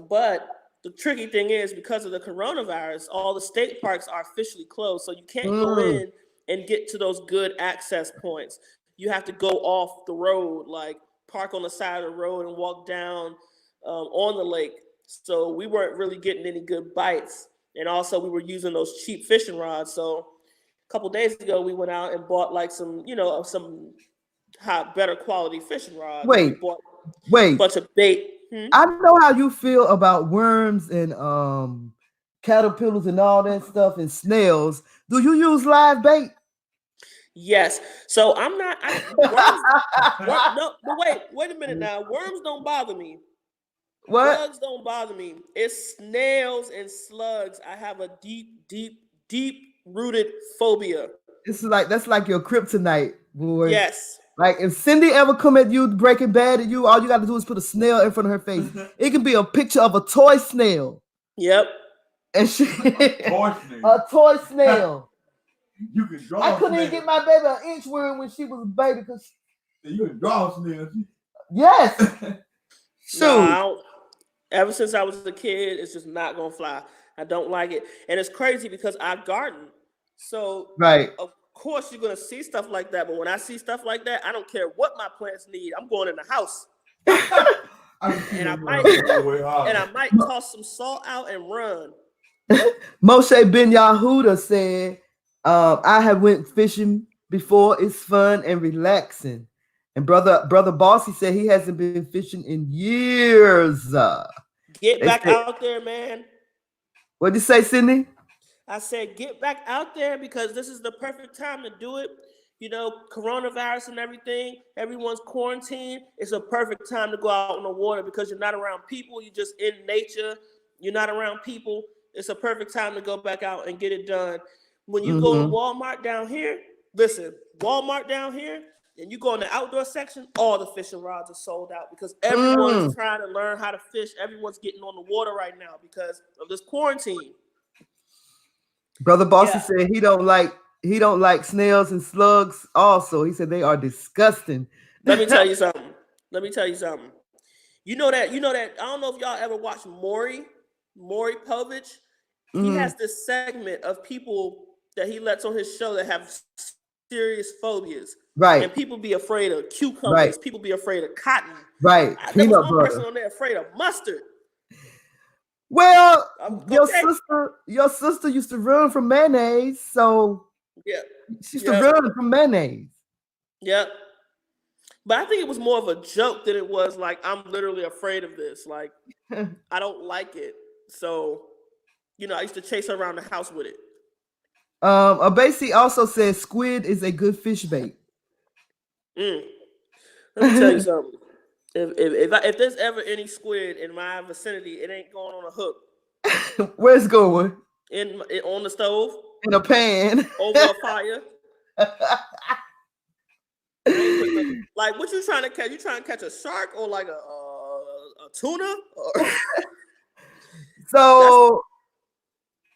But the tricky thing is, because of the coronavirus, all the state parks are officially closed, so you can't go in and get to those good access points. You have to go off the road, like park on the side of the road and walk down on the lake. So we weren't really getting any good bites, and also we were using those cheap fishing rods. So a couple days ago, we went out and bought like some better quality fishing rods. Wait. A bunch of bait. I know how you feel about worms and caterpillars and all that stuff and snails. Do you use live bait? Yes. So I'm not. No, but wait a minute now. Worms don't bother me. What? Bugs don't bother me. It's snails and slugs. I have a deep rooted phobia. That's like your kryptonite, boy. Yes. Like if Cindy ever come at you Breaking Bad at you, all you got to do is put a snail in front of her face. It can be a picture of a toy snail. Yep. And a toy snail. You can draw. I couldn't even get my baby an inchworm when she was a baby because you can draw snails. Yes. No, ever since I was a kid, it's just not gonna fly. I don't like it, and it's crazy because I garden. So of course you're gonna see stuff like that. But when I see stuff like that, I don't care what my plants need. I'm going in the house. And I might toss some salt out and run. Moshe Ben Yahuda said, I have went fishing before. It's fun and relaxing. And brother Bossy said he hasn't been fishing in years. Get back out there, man. What'd you say, Sydney? I said, get back out there because this is the perfect time to do it. You know, coronavirus and everything, everyone's quarantined. It's a perfect time to go out on the water because you're not around people. You're just in nature. You're not around people. It's a perfect time to go back out and get it done. When you go to Walmart down here, listen, Walmart down here, and you go in the outdoor section, all the fishing rods are sold out because everyone's trying to learn how to fish. Everyone's getting on the water right now because of this quarantine. Brother Bossy said he don't like snails and slugs. Also, he said they are disgusting. Let me tell you something. You know that I don't know if y'all ever watched Maury Povich. He has this segment of people that he lets on his show that have serious phobias. Right. And people be afraid of cucumbers. Right. People be afraid of cotton. Right. There was one person on there afraid of mustard. Well, your sister used to run from mayonnaise, so she used to run from mayonnaise. Yep. But I think it was more of a joke than it was like I'm literally afraid of this. Like I don't like it. So, I used to chase her around the house with it. Abasi also says squid is a good fish bait. Let me tell you something. If there's ever any squid in my vicinity, it ain't going on a hook. Where's it going? On the stove. In a pan. Over a fire. Like, what you trying to catch? You trying to catch a shark or like a tuna?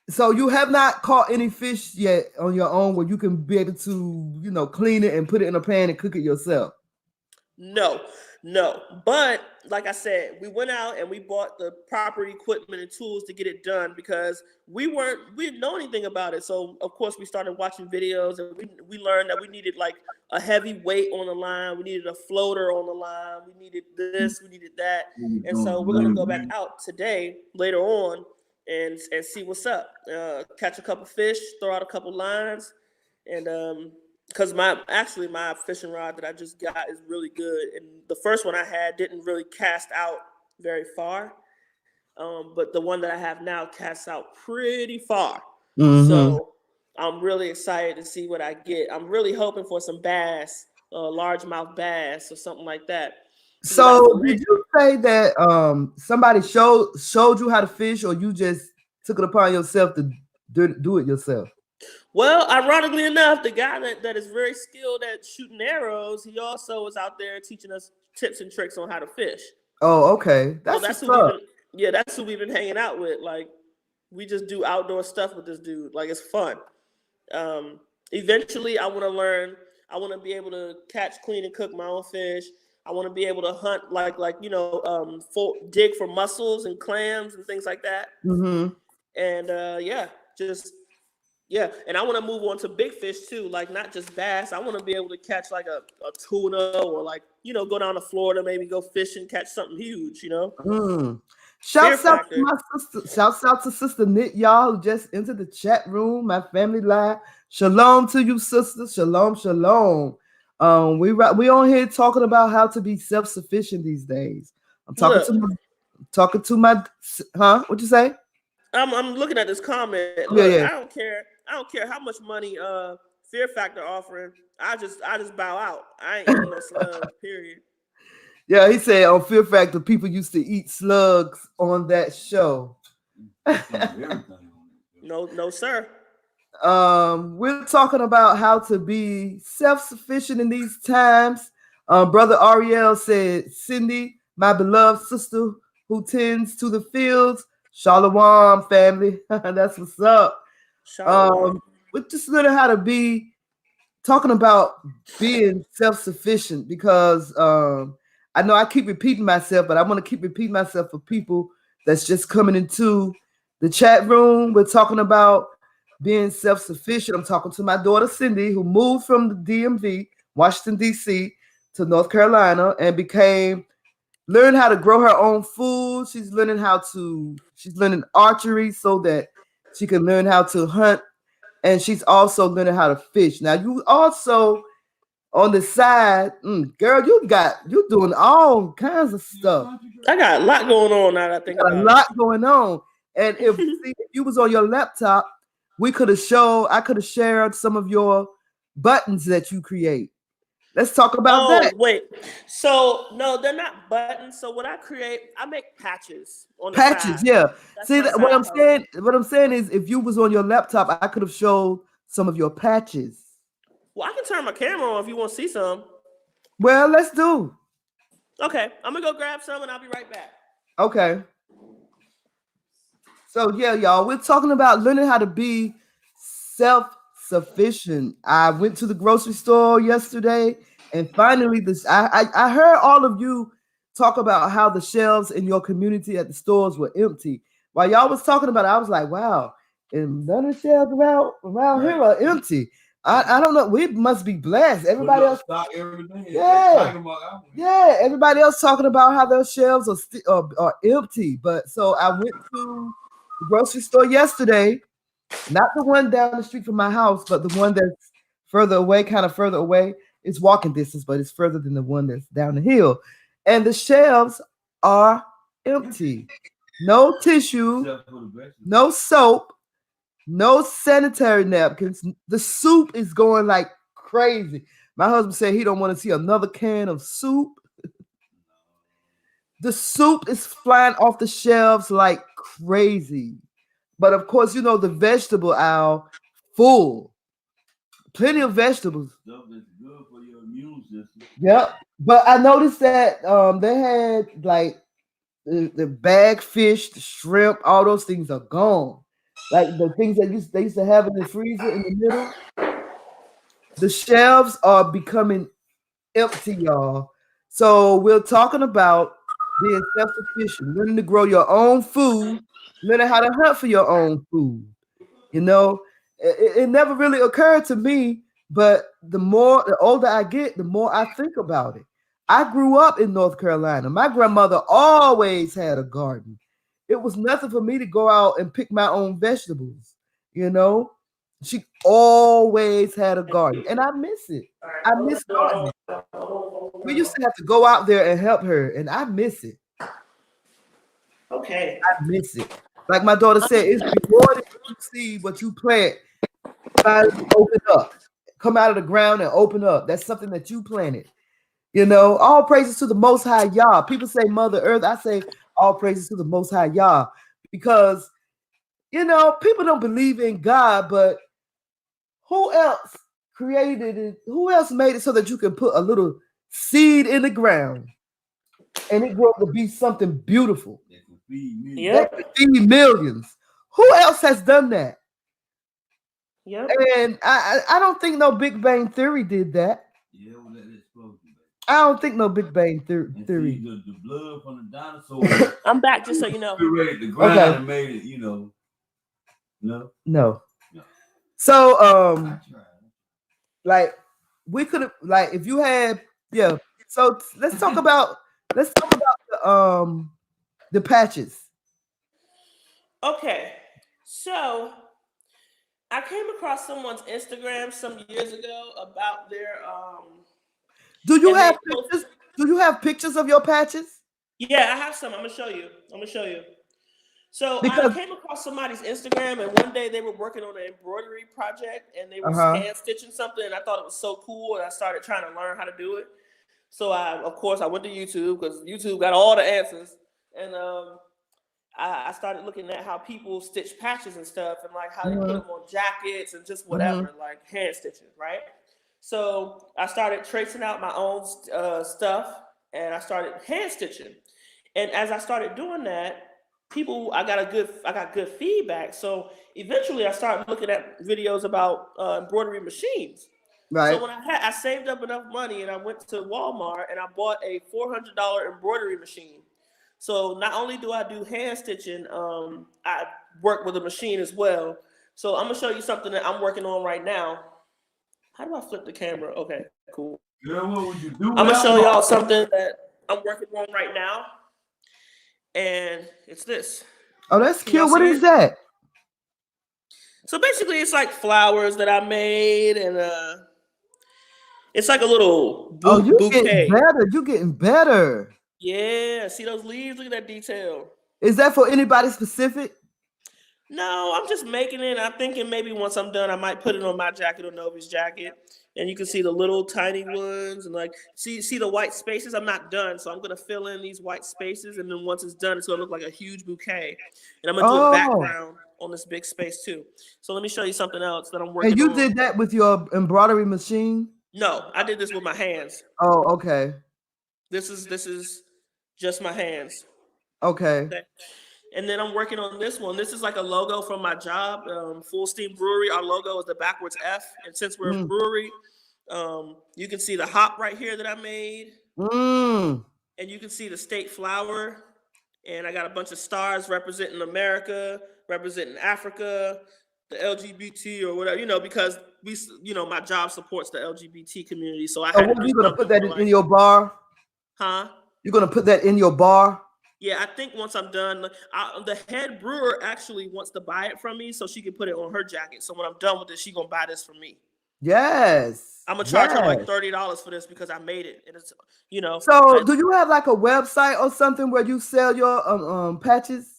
So you have not caught any fish yet on your own where you can be able to, clean it and put it in a pan and cook it yourself? No. But like I said, we went out and we bought the proper equipment and tools to get it done because we didn't know anything about it. So of course we started watching videos and we learned that we needed like a heavy weight on the line. We needed a floater on the line. We needed this, we needed that. And so we're going to go back out today, later on, and see what's up. Catch a couple fish, throw out a couple lines, and because my fishing rod that I just got is really good, and the first one I had didn't really cast out very far, but the one that I have now casts out pretty far. So I'm really excited to see what I get. I'm really hoping for some bass, largemouth bass or something like that. So did you say that somebody showed you how to fish, or you just took it upon yourself to do it yourself? Well, ironically enough, the guy that is very skilled at shooting arrows, he also was out there teaching us tips and tricks on how to fish. Oh, okay. That's who we've been hanging out with. Like, we just do outdoor stuff with this dude. Like, it's fun. Eventually, I want to learn. I want to be able to catch, clean, and cook my own fish. I want to be able to hunt, dig for mussels and clams and things like that. And and I want to move on to big fish too, like not just bass. I want to be able to catch like a tuna or go down to Florida, maybe go fishing, catch something huge, Shouts out to my sister. Shouts out to Sister Nick, y'all, who just entered the chat room, my family live. Shalom to you, sister. Shalom, shalom. We on here talking about how to be self-sufficient these days. I'm talking to my What'd you say? I'm looking at this comment. Look, I don't care how much money Fear Factor offering. I just bow out. I ain't eating no slugs, period. Yeah, he said on Fear Factor, people used to eat slugs on that show. No, sir. We're talking about how to be self-sufficient in these times. Brother Ariel said, Cindy, my beloved sister who tends to the fields. Shalom, family. That's what's up. We're just learning how to be talking about being self-sufficient because I know I keep repeating myself, but I want to keep repeating myself for people that's just coming into the chat room. We're talking about being self-sufficient. I'm talking to my daughter, Cindy, who moved from the DMV, Washington, D.C. to North Carolina and learned how to grow her own food. She's learning archery so that she can learn how to hunt. And she's also learning how to fish. Now, you also on the side, girl, you're doing all kinds of stuff. I got a lot going on now that I think about it. A lot going on. And if you was on your laptop, I could have shared some of your buttons that you create. Let's talk about that. Wait. So no, they're not buttons. So what I create, I make patches on the patches, side. Yeah. See what I'm saying is if you was on your laptop, I could have showed some of your patches. Well, I can turn my camera on if you want to see some. Well, let's do. Okay, I'm gonna go grab some and I'll be right back. Okay. So yeah, y'all, we're talking about learning how to be self-sufficient. I went to the grocery store yesterday, and finally, I heard all of you talk about how the shelves in your community at the stores were empty. While y'all was talking about it, I was like, wow, and none of the shelves around here are empty. I don't know. We must be blessed. Everybody else, yeah, everybody else talking about how their shelves are empty. But so I went to the grocery store yesterday, not the one down the street from my house, but the one that's further away, kind of further away. It's walking distance, but it's further than the one that's down the hill. And the shelves are empty. No tissue, no soap, no sanitary napkins. The soup is going like crazy. My husband said he don't want to see another can of soup. The soup is flying off the shelves like crazy. But of course, you know, the vegetable aisle full. Plenty of vegetables. Stuff that's good for your immune system. Yep. But I noticed that they had like the bag fish, the shrimp, all those things are gone. Like the things that they used to have in the freezer in the middle. The shelves are becoming empty, y'all. So we're talking about being self-sufficient, learning to grow your own food, learning how to hunt for your own food. You know, it never really occurred to me, but the older I get, the more I think about it. I grew up in North Carolina. My grandmother always had a garden. It was nothing for me to go out and pick my own vegetables, you know. She always had a garden, and I miss it. I miss gardening. We used to have to go out there and help her, and I miss it. Okay. I miss it. Like my daughter said, it's rewarding to see what you plant finally open up, come out of the ground and open up. That's something that you planted. You know, all praises to the Most High Yah. People say Mother Earth. I say all praises to the Most High Yah, because you know people don't believe in God, but who else created it? Who else made it so that you can put a little seed in the ground and it grows to be something beautiful that can feed millions? Who else has done that? Yep. And I don't think no Big Bang Theory did that. Yeah, well, that explosion. I don't think no Big Bang Theory. The blood from the dinosaurs. I'm back, just so you know. The ground and made it, you know. No. So like we could have, like, if you had, yeah. So let's talk about the patches. Okay, so I came across someone's Instagram some years ago about their Do you have pictures? Do you have pictures of your patches? Yeah, I have some. I'm gonna show you. So I came across somebody's Instagram, and one day they were working on an embroidery project, and they were hand stitching something, and I thought it was so cool, and I started trying to learn how to do it. So I went to YouTube, because YouTube got all the answers, and I started looking at how people stitch patches and stuff, and like how they put them on jackets and just whatever, like hand stitching, right? So I started tracing out my own stuff, and I started hand stitching. And as I started doing that, I got good feedback. So eventually I started looking at videos about embroidery machines. Right. So when I saved up enough money, and I went to Walmart and I bought a $400 embroidery machine. So not only do I do hand stitching, I work with a machine as well. So I'm gonna show you something that I'm working on right now. How do I flip the camera? Okay, cool. Girl, what would you do? I'm gonna show y'all something that I'm working on right now, and it's this. Oh, that's cute. What is that? So basically, it's like flowers that I made, and it's like a little bouquet. Getting better. You're getting better. Yeah, see those leaves? Look at that detail. Is that for anybody specific? No, I'm just making it. I'm thinking maybe once I'm done, I might put it on my jacket or Novi's jacket. And you can see the little tiny ones, and like see the white spaces. I'm not done, so I'm gonna fill in these white spaces, and then once it's done, it's gonna look like a huge bouquet. And I'm gonna do a background on this big space too. So let me show you something else that I'm working on. And you did that with your embroidery machine? No, I did this with my hands. Oh, okay. This is just my hands. Okay. Okay. And then I'm working on this one. This is like a logo from my job, Full Steam Brewery. Our logo is the backwards F. And since we're a brewery, you can see the hop right here that I made. And you can see the state flower. And I got a bunch of stars representing America, representing Africa, the LGBT or whatever, because my job supports the LGBT community. So I had What, to do you gonna something put that for, in your bar? Huh? You're gonna put that in your bar? Yeah, I think once I'm done, the head brewer actually wants to buy it from me so she can put it on her jacket. So when I'm done with it, she's gonna buy this from me. Yes. I'm gonna charge her like $30 for this because I made it. And it's So do you have like a website or something where you sell your patches?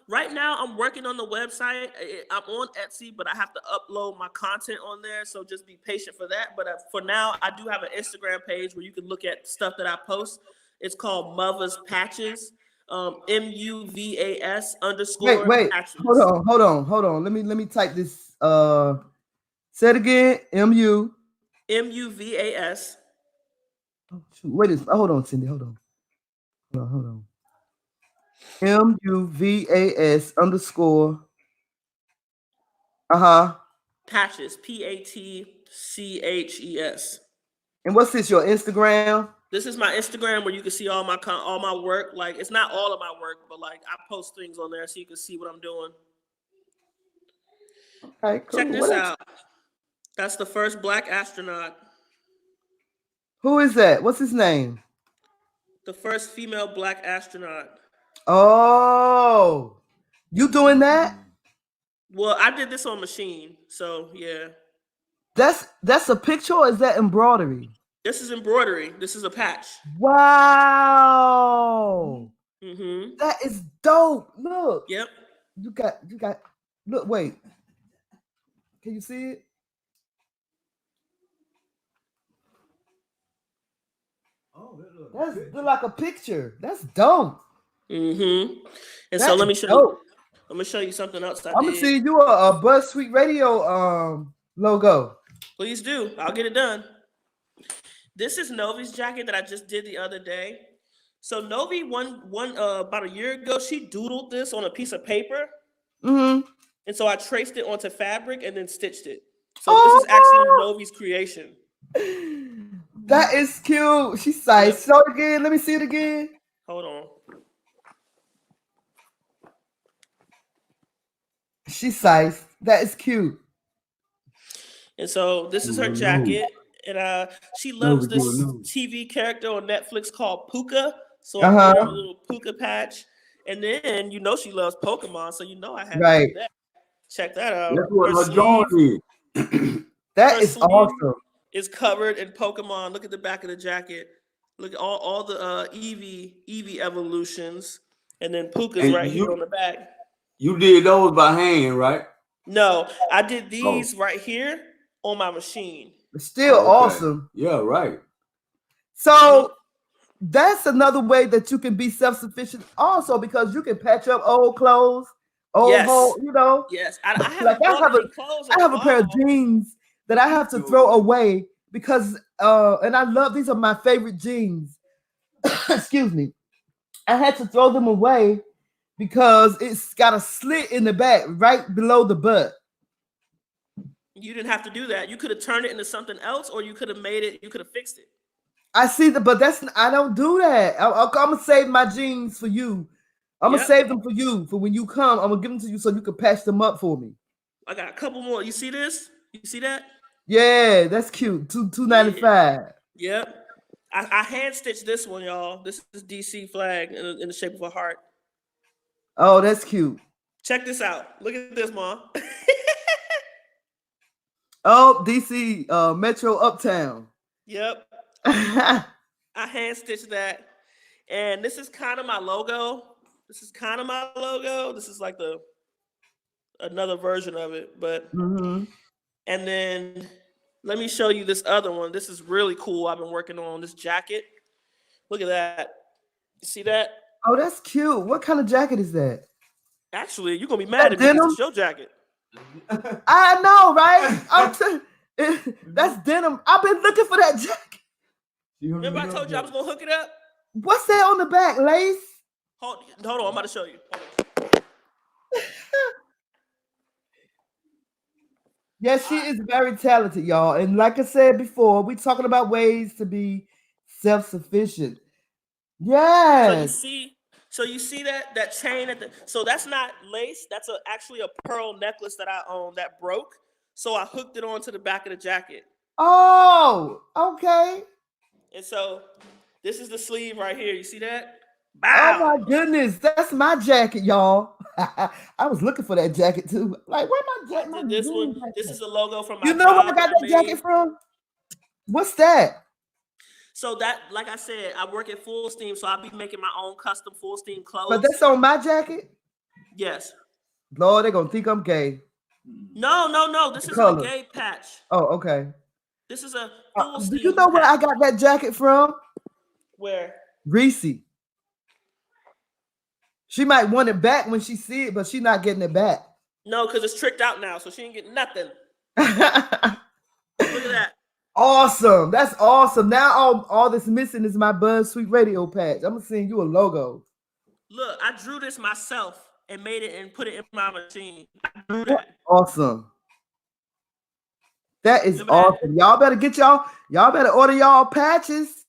Right now I'm working on the website. I'm on Etsy, but I have to upload my content on there. So just be patient for that. But for now, I do have an Instagram page where you can look at stuff that I post. It's called Mother's Patches. MUVAS _ Wait. patches. Hold on. Let me type this. Say it again. MUVAS. Oh, shoot. Hold on, Cindy. Hold on. MUVAS _ patches. PATCHES. And what's this? Your Instagram? This is my Instagram where you can see all my work. Like, it's not all of my work, but like I post things on there so you can see what I'm doing. Okay, cool. Check this out. That's the first Black astronaut. Who is that? What's his name? The first female Black astronaut. Oh, you doing that? Well, I did this on machine, so yeah. That's a picture, or is that embroidery? This is embroidery. This is a patch. Wow. Mm-hmm. That is dope. Look. Yep. You got. Look. Wait. Can you see it? Oh, that's like a picture. That's dope. Mm-hmm. And That so let me show dope. you. I'm gonna show you something else. I'm gonna see you a Buzz Sweet Radio logo. Please do. I'll get it done. This is Novi's jacket that I just did the other day. So Novi about a year ago, she doodled this on a piece of paper. Mm-hmm. And so I traced it onto fabric and then stitched it. So this is actually Novi's creation. That is cute. She's sized. Show it again. Let me see it again. Hold on. She's sized. That is cute. And so this is her jacket. And she loves this TV character on Netflix called Puka. So I made her a little Puka patch. And then she loves Pokemon. So I have to do that. Check that out. That's what her drawing is. That is awesome. It's covered in Pokemon. Look at the back of the jacket. Look at all the Eevee evolutions. And then Puka's right here on the back. You did those by hand, right? No, I did these right here on my machine. Still awesome. Yeah, right. So that's another way that you can be self-sufficient also, because you can patch up old clothes, holes, Yes. I have a pair of jeans that I have to throw away because and I love, these are my favorite jeans. Excuse me. I had to throw them away because it's got a slit in the back right below the butt. You didn't have to do that. You could have turned it into something else, or you could have made it, you could have fixed it. I see that, but I don't do that. I'm gonna save my jeans for you. I'm gonna save them for you. For when you come, I'm gonna give them to you so you can patch them up for me. I got a couple more. You see this? You see that? Yeah, that's cute. $2.95. Yep. I hand stitched this one, y'all. This is DC flag in the shape of a heart. Oh, that's cute. Check this out. Look at this, Mom. Oh, DC Metro Uptown. Yep. I hand stitched that. And this is kind of my logo. This is like another version of it. But and then let me show you this other one. This is really cool. I've been working on this jacket. Look at that. You see that? Oh, that's cute. What kind of jacket is that? Actually, you're gonna be mad at me because it's your jacket. I know, right? That's denim. I've been looking for that jacket. Remember I told you I was gonna hook it up? What's that on the back? Lace? Hold on, I'm about to show you. Yes, she is very talented, y'all. And like I said before, we're talking about ways to be self-sufficient. Yes. So you see that chain at the, so that's not lace, that's actually a pearl necklace that I own that broke. So I hooked it onto the back of the jacket. Oh, okay. And so this is the sleeve right here. You see that? Oh Bow. my goodness, that's my jacket, y'all. I was looking for that jacket too. Like, where my jacket? My This green one, jacket? this is the logo from my You know where I job got that jacket from? What's that? So that, like I said, I work at Full Steam, so I'll be making my own custom Full Steam clothes. But that's on my jacket? Yes. Lord, they're gonna think I'm gay. No. This is a gay patch. Oh, okay. This is a Full Steam. Do you know where I got that jacket from? Where? Reese. She might want it back when she see it, but she's not getting it back. No, because it's tricked out now, so she ain't getting nothing. Look at that. Awesome. That's awesome. Now all that's missing is my Buzz Sweet Radio patch. I'm gonna send you a logo. Look, I drew this myself and made it and put it in my machine. I drew that. Awesome. That is awesome. Y'all better y'all better order y'all patches.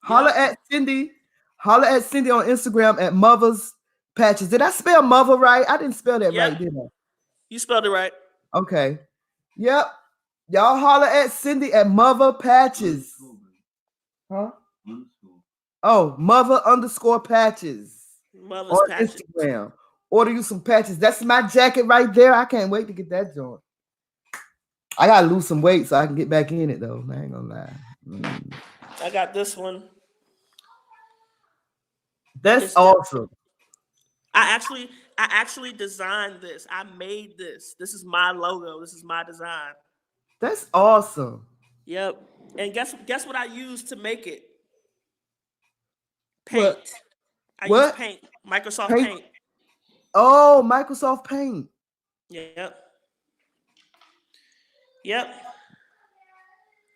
Holler at Cindy. Holler at Cindy on Instagram at Mother's Patches. Did I spell mother right? I didn't spell that right, did I? You spelled it right. Okay. Yep. Y'all holler at Cindy at Mother Patches. Huh? Oh, Mother_Patches. Mother's on Patches. Instagram. Order you some patches. That's my jacket right there. I can't wait to get that joint. I gotta lose some weight so I can get back in it though. I ain't gonna lie. I got this one. That's awesome. I actually designed this. I made this. This is my logo. This is my design. That's awesome. Yep. And guess what I used to make it? Paint. I used Paint. Microsoft Paint. Oh, Microsoft Paint. Yep.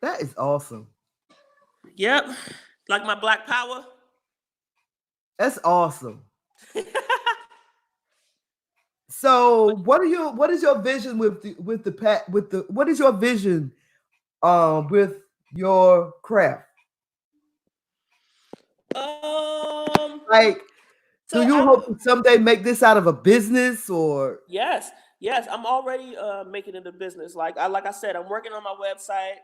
That is awesome. Yep. Like my Black Power. That's awesome. So, what is your vision with your craft? Do you hope to someday make this out of a business or? Yes, I'm already making it a business. Like I said, I'm working on my website.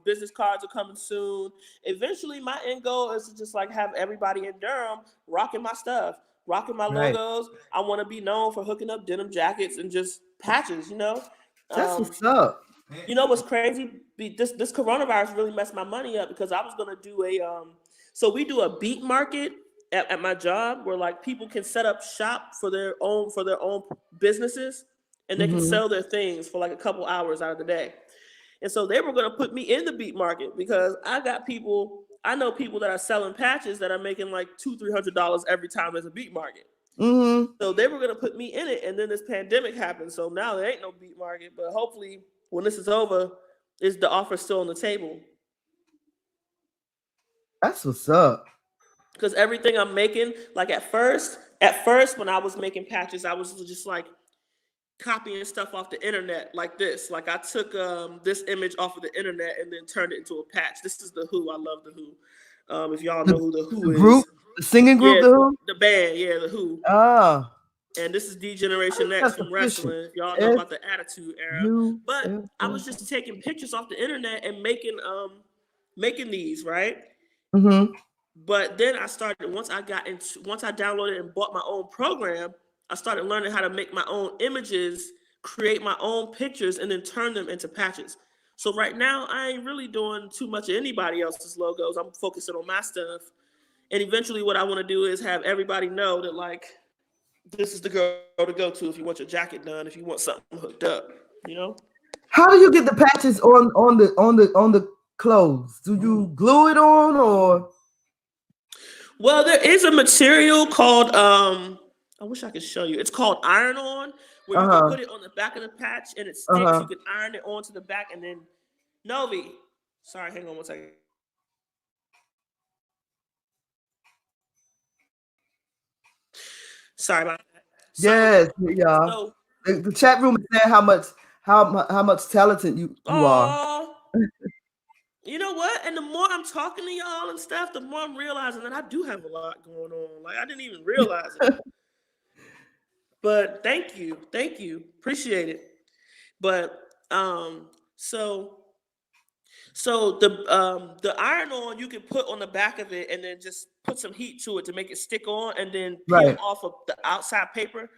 Business cards are coming soon. Eventually, my end goal is to just like have everybody in Durham rocking my stuff, rocking my logos. I want to be known for hooking up denim jackets and just patches. You know, that's what's up. You know what's crazy? This coronavirus really messed my money up because I was gonna do so we do a beat market at my job where like people can set up shop for their own businesses and they can sell their things for like a couple hours out of the day. And so they were going to put me in the beat market because I know people that are selling patches that are making like $200-300 every time there's a beat market. So they were going to put me in it. And then this pandemic happened. So now there ain't no beat market, but hopefully when this is over, is the offer still on the table? That's what's up. Because everything I'm making, like at first when I was making patches, I was just like copying stuff off the internet like this. Like I took this image off of the internet and then turned it into a patch. This is The Who. I love The Who. If y'all know who The Who is. The singing group, The Who? The band, The Who. Ah. And this is D-Generation X from wrestling. If y'all know about the Attitude Era. But I was just taking pictures off the internet and making these, right? But then I started, once I downloaded and bought my own program, I started learning how to make my own images, create my own pictures, and then turn them into patches. So right now, I ain't really doing too much of anybody else's logos. I'm focusing on my stuff. And eventually what I want to do is have everybody know that like, this is the girl to go to if you want your jacket done, if you want something hooked up, you know? How do you get the patches on the clothes? Do you glue it on or? Well, there is a material called, I wish I could show you. It's called iron-on, where you can put it on the back of the patch and it sticks. You can iron it onto the back and then Novi. Sorry, hang on one second. Sorry about that. Yes, yeah. So, The chat room is saying how much talented you are. oh, you know what? And the more I'm talking to y'all and stuff, the more I'm realizing that I do have a lot going on. Like I didn't even realize it. But thank you, appreciate it. But so the iron on you can put on the back of it and then just put some heat to it to make it stick on, and then peel Right. off of the outside paper, put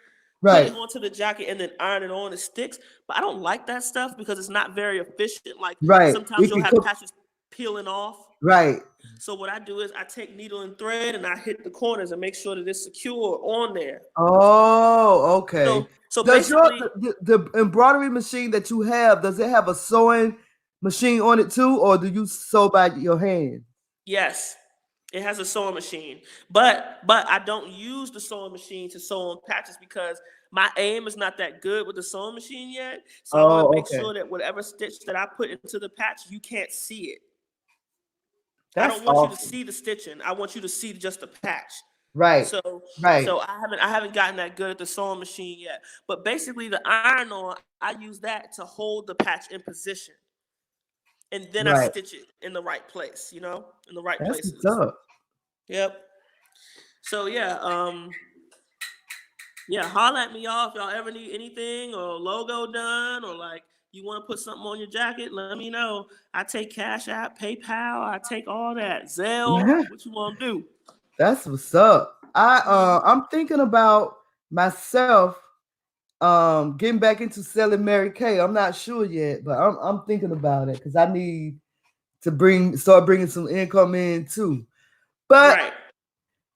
Right. it onto the jacket, and then iron it on. It sticks, but I don't like that stuff because it's not very efficient. Like Right. sometimes It you'll can have cook. patches peeling off. Right. So what I do is I take needle and thread and I hit the corners and make sure that it's secure on there. Oh, okay. So Does basically, the embroidery machine that you have, does it have a sewing machine on it too, or do you sew by your hand? yes, it has a sewing machine, but I don't use the sewing machine to sew on patches because my aim is not that good with the sewing machine yet. So I want Oh, to make okay. sure that whatever stitch that I put into the patch, you can't see it. I That's don't want you to awesome. see the stitching. I want you to see just the patch. Right. So Right. I haven't gotten that good at the sewing machine yet. But basically the iron on, I use that to hold the patch in position. And then I Right. stitch it in the right place, in the right That's what's places. up. Yep. So yeah, holler at me, y'all, if y'all ever need anything or logo done or like you want to put something on your jacket, let me know. I take Cash App, PayPal, I take all that. Zelle, what you want to do? That's what's up. I'm thinking about myself getting back into selling Mary Kay. I'm not sure yet, but I'm thinking about it because I need to start bringing some income in too. But Right.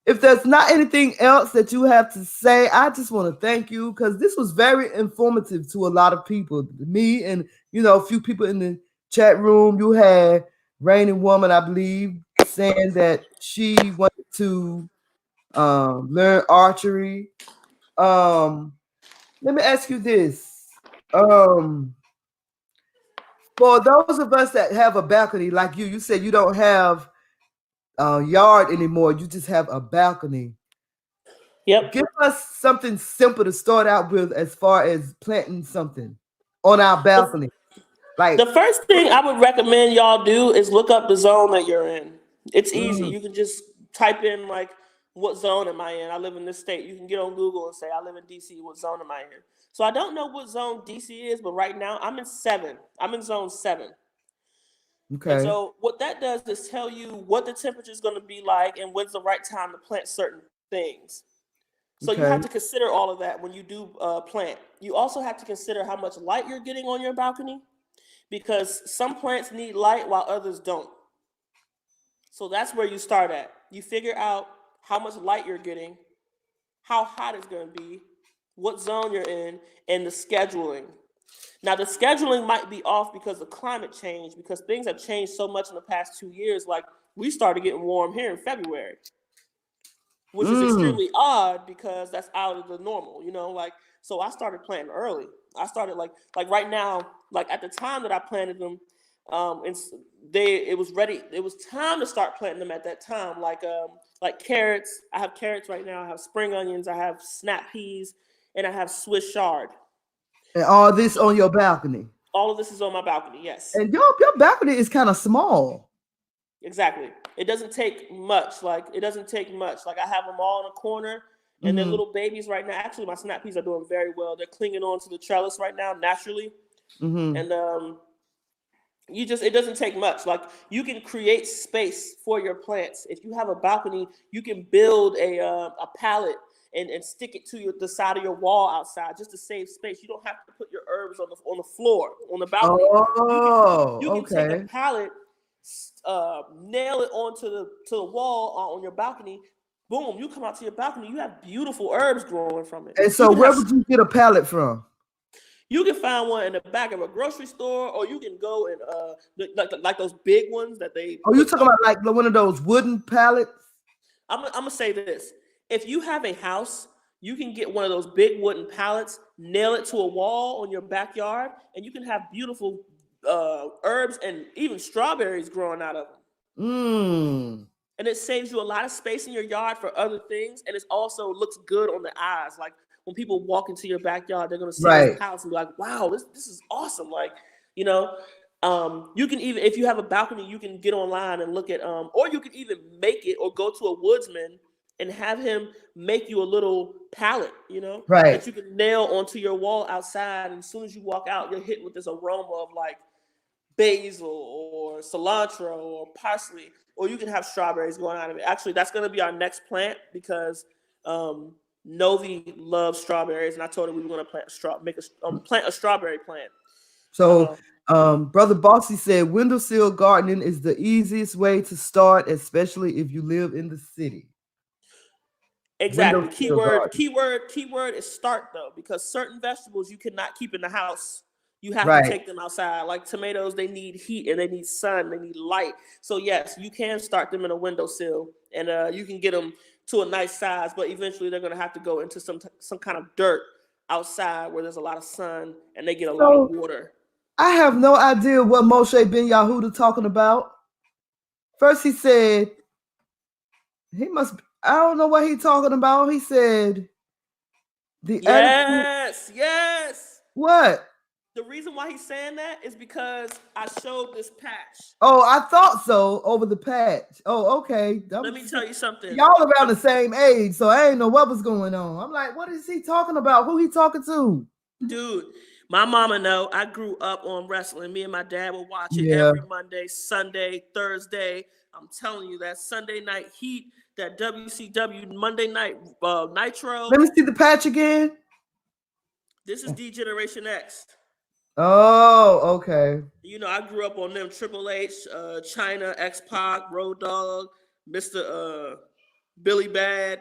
if there's not anything else that you have to say, I just want to thank you because this was very informative to a lot of people. Me and a few people in the chat room. You had Raining Woman, I believe, saying that she wanted to learn archery. Let me ask you this. For those of us that have a balcony like you said you don't have a yard anymore. You just have a balcony. Yep. Give us something simple to start out with as far as planting something on our balcony. Like, The first thing I would recommend y'all do is look up the zone that you're in. It's easy. mm, You can just type in like, what zone am I in? I live in this state. You can get on Google and say, I live in DC. What zone am I in? So I don't know what zone DC is, but right now I'm in 7. I'm in zone 7. And okay, so what that does is tell you what the temperature is going to be like and when's the right time to plant certain things. So you okay, have to consider all of that when you do plant. You also have to consider how much light you're getting on your balcony, because some plants need light while others don't. So that's where you start at. You figure out how much light you're getting, how hot it's going to be, what zone you're in, and the scheduling. Now, the scheduling might be off because of climate change, because things have changed so much in the past 2 years. Like, we started getting warm here in February, which is mm, extremely odd because that's out of the normal, so I started planting early. I started like right now, like at the time that I planted them, and it was ready. It was time to start planting them at that time. Like carrots. I have carrots right now. I have spring onions. I have snap peas, and I have Swiss chard. and all this on your balcony. All of this is on my balcony. Yes. And your balcony is kind of small. Exactly. It doesn't take much. Like I have them all in a corner, and they're Mm-hmm, little babies right now. Actually, my snap peas are doing very well. They're clinging on to the trellis right now naturally, mm-hmm. and it doesn't take much. Like, you can create space for your plants. If you have a balcony, you can build a pallet and stick it to the side of your wall outside just to save space. You don't have to put your herbs on the floor on the balcony. Oh, You can take a okay. pallet, nail it onto the wall on your balcony. Boom! You come out to your balcony. You have beautiful herbs growing from it. And so, where would you get a pallet from? You can find one in the back of a grocery store, or you can go and like those big ones that they. Oh, you talking about like one of those wooden pallets? I'm gonna say this: if you have a house, you can get one of those big wooden pallets, nail it to a wall on your backyard, and you can have beautiful herbs and even strawberries growing out of them. And it saves you a lot of space in your yard for other things, and it also looks good on the eyes. Like when people walk into your backyard, they're gonna see this house and be like, "Wow, this is awesome!" Like, you know, you can even, if you have a balcony, you can get online and look at, or you can even make it, or go to a woodsman and have him make you a little palette, you know, that you can nail onto your wall outside. And as soon as you walk out, you're hit with this aroma of like basil or cilantro or parsley, or you can have strawberries going out of it. Actually, that's going to be our next plant, because Novi loves strawberries, and I told her we were going to plant a strawberry plant. So Brother Bossy said windowsill gardening is the easiest way to start, especially if you live in the city. Exactly. Keyword is start, though, because certain vegetables you cannot keep in the house. You have to take them outside. Like tomatoes, they need heat and they need sun, they need light. So yes, you can start them in a windowsill, and you can get them to a nice size, but eventually they're going to have to go into some kind of dirt outside where there's a lot of sun and they get a lot of water. I have no idea what Moshe Ben Yahuda talking about. First he said I don't know what he's talking about. He said Yes. What? The reason why he's saying that is because I showed this patch. Oh, I thought so, over the patch. Oh, okay. Let me tell you something. Y'all around the same age, so I didn't know what was going on. I'm like, what is he talking about? Who he talking to? Dude, my mama know I grew up on wrestling. Me and my dad would watch it every Monday, Sunday, Thursday. I'm telling you, that Sunday night heat, that WCW Monday night Nitro. Let me see the patch again. This is D-Generation X. Oh, okay. You know, I grew up on them. Triple H, China, X-Pac, Road Dogg, Mr. Billy Bad,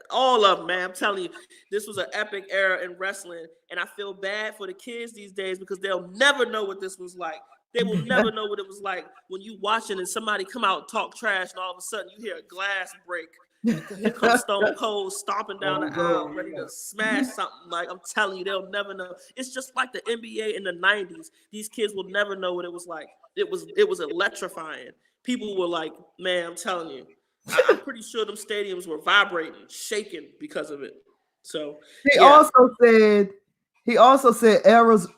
all of them, man. I'm telling you, this was an epic era in wrestling, and I feel bad for the kids these days because they'll never know what this was like. They will never know what it was like when you watching and somebody come out and talk trash, and all of a sudden you hear a glass break. Here comes Stone Cold stomping down the aisle, ready to smash something. Like, I'm telling you, they'll never know. It's just like the NBA in the 90s. These kids will never know what it was like. It was electrifying. People were like, man, I'm telling you. I'm pretty sure them stadiums were vibrating, shaking because of it. So he also said arrows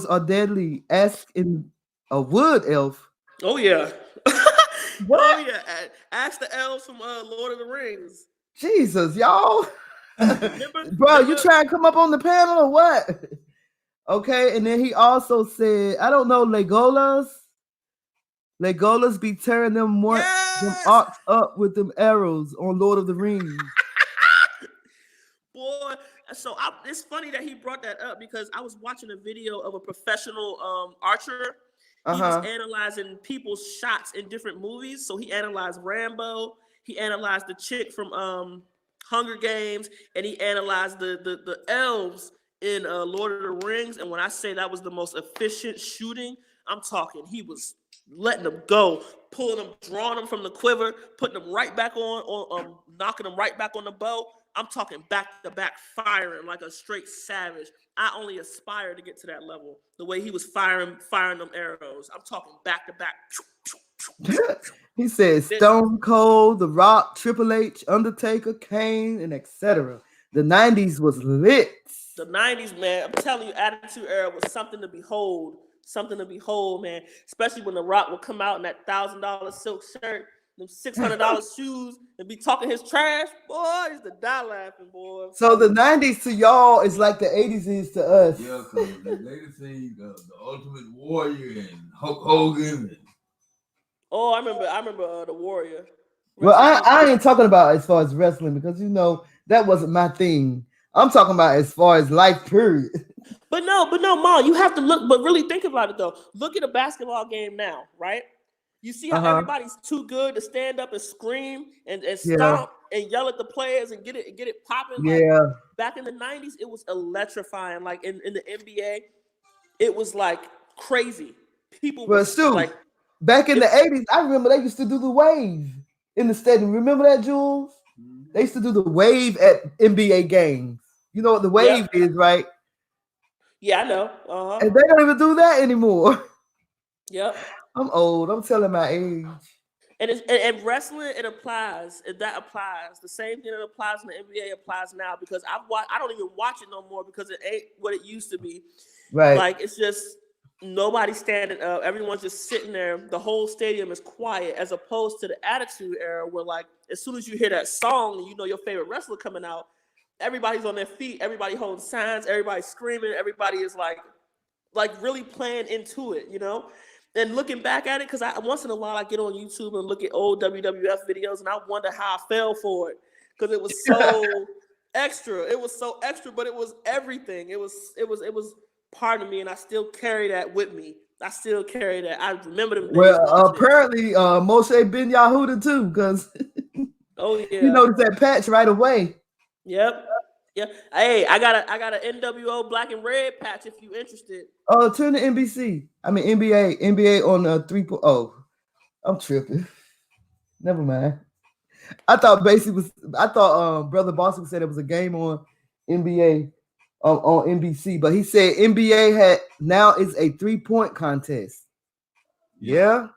are deadly. Ask in a wood elf. Oh yeah. What? Oh yeah. Ask the elves from Lord of the Rings. Jesus, y'all. Bro, you trying to come up on the panel or what? Okay, and then he also said, I don't know, Legolas be tearing them ox up with them arrows on Lord of the Rings. Boy, so it's funny that he brought that up because I was watching a video of a professional archer. He was analyzing people's shots in different movies. So he analyzed Rambo. He analyzed the chick from Hunger Games, and he analyzed the elves in Lord of the Rings. And when I say that was the most efficient shooting, I'm talking he was letting them go, pulling them, drawing them from the quiver, putting them right back on knocking them right back on the bow. I'm talking back to back firing like a straight savage. I only aspire to get to that level. The way he was firing them arrows. I'm talking back to back. He said Stone Cold, The Rock, Triple H, Undertaker, Kane, and etc. The 90s was lit. The 90s, man. I'm telling you, Attitude Era was something to behold. Something to behold, man. Especially when The Rock would come out in that $1,000 silk shirt, them $600 shoes, and be talking his trash. Boy, I used to die laughing, boy. So the 90s to y'all is like the 80s is to us. Yeah, because the legacy, the Ultimate Warrior, and Hulk Hogan. Oh, I remember the Warrior. Well, I ain't talking about as far as wrestling because you know that wasn't my thing. I'm talking about as far as life period. But no, Ma, you have to look. But really think about it though. Look at a basketball game now, right? You see how everybody's too good to stand up and scream and stomp and yell at the players and get it popping. Yeah. Like, back in the 90s, it was electrifying. Like in the NBA, it was like crazy. People were like, back in the 80s, I remember they used to do the wave in the stadium. Remember that, Jules? They used to do the wave at NBA games. You know what the wave is, right? Yeah, I know. Uh-huh. And they don't even do that anymore. Yep. I'm old. I'm telling my age. And and wrestling, it applies. That applies. The same thing that applies in the NBA applies now because I don't even watch it no more because it ain't what it used to be. Right. Like it's just nobody standing up. Everyone's just sitting there. The whole stadium is quiet, as opposed to the Attitude Era, where like as soon as you hear that song and you know your favorite wrestler coming out, everybody's on their feet. Everybody holding signs. Everybody's screaming. Everybody is like really playing into it, you know. And looking back at it, because I once in a while I get on YouTube and look at old WWF videos, and I wonder how I fell for it because it was so extra. It was so extra, but it was everything. It was part of me, and I still carry that with me. I still carry that. I remember them days. Well, apparently, Moshe Ben Yahuda too, because oh yeah, you noticed that patch right away. Yep. Yeah. Hey, I got an NWO black and red patch if you interested. Oh, turn to NBC. I mean NBA on 3. Oh, I'm tripping. Never mind. I thought Brother Boston said it was a game on NBA on NBC, but he said NBA now is a 3-point contest. Yeah.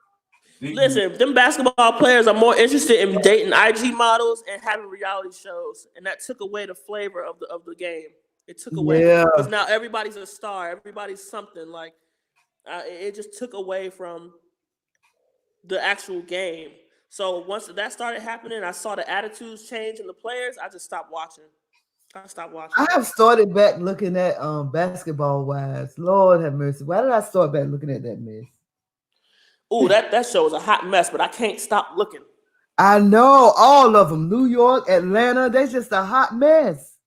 Listen, them basketball players are more interested in dating IG models and having reality shows, and that took away the flavor of the game. It took away because now everybody's a star, everybody's something. Like it just took away from the actual game. So once that started happening, I saw the attitudes change in the players. I just stopped watching. I have started back looking at Basketball Wives. Lord have mercy. Why did I start back looking at that mess? Oh, that show is a hot mess, but I can't stop looking. I know all of them. New York, Atlanta, they're just a hot mess.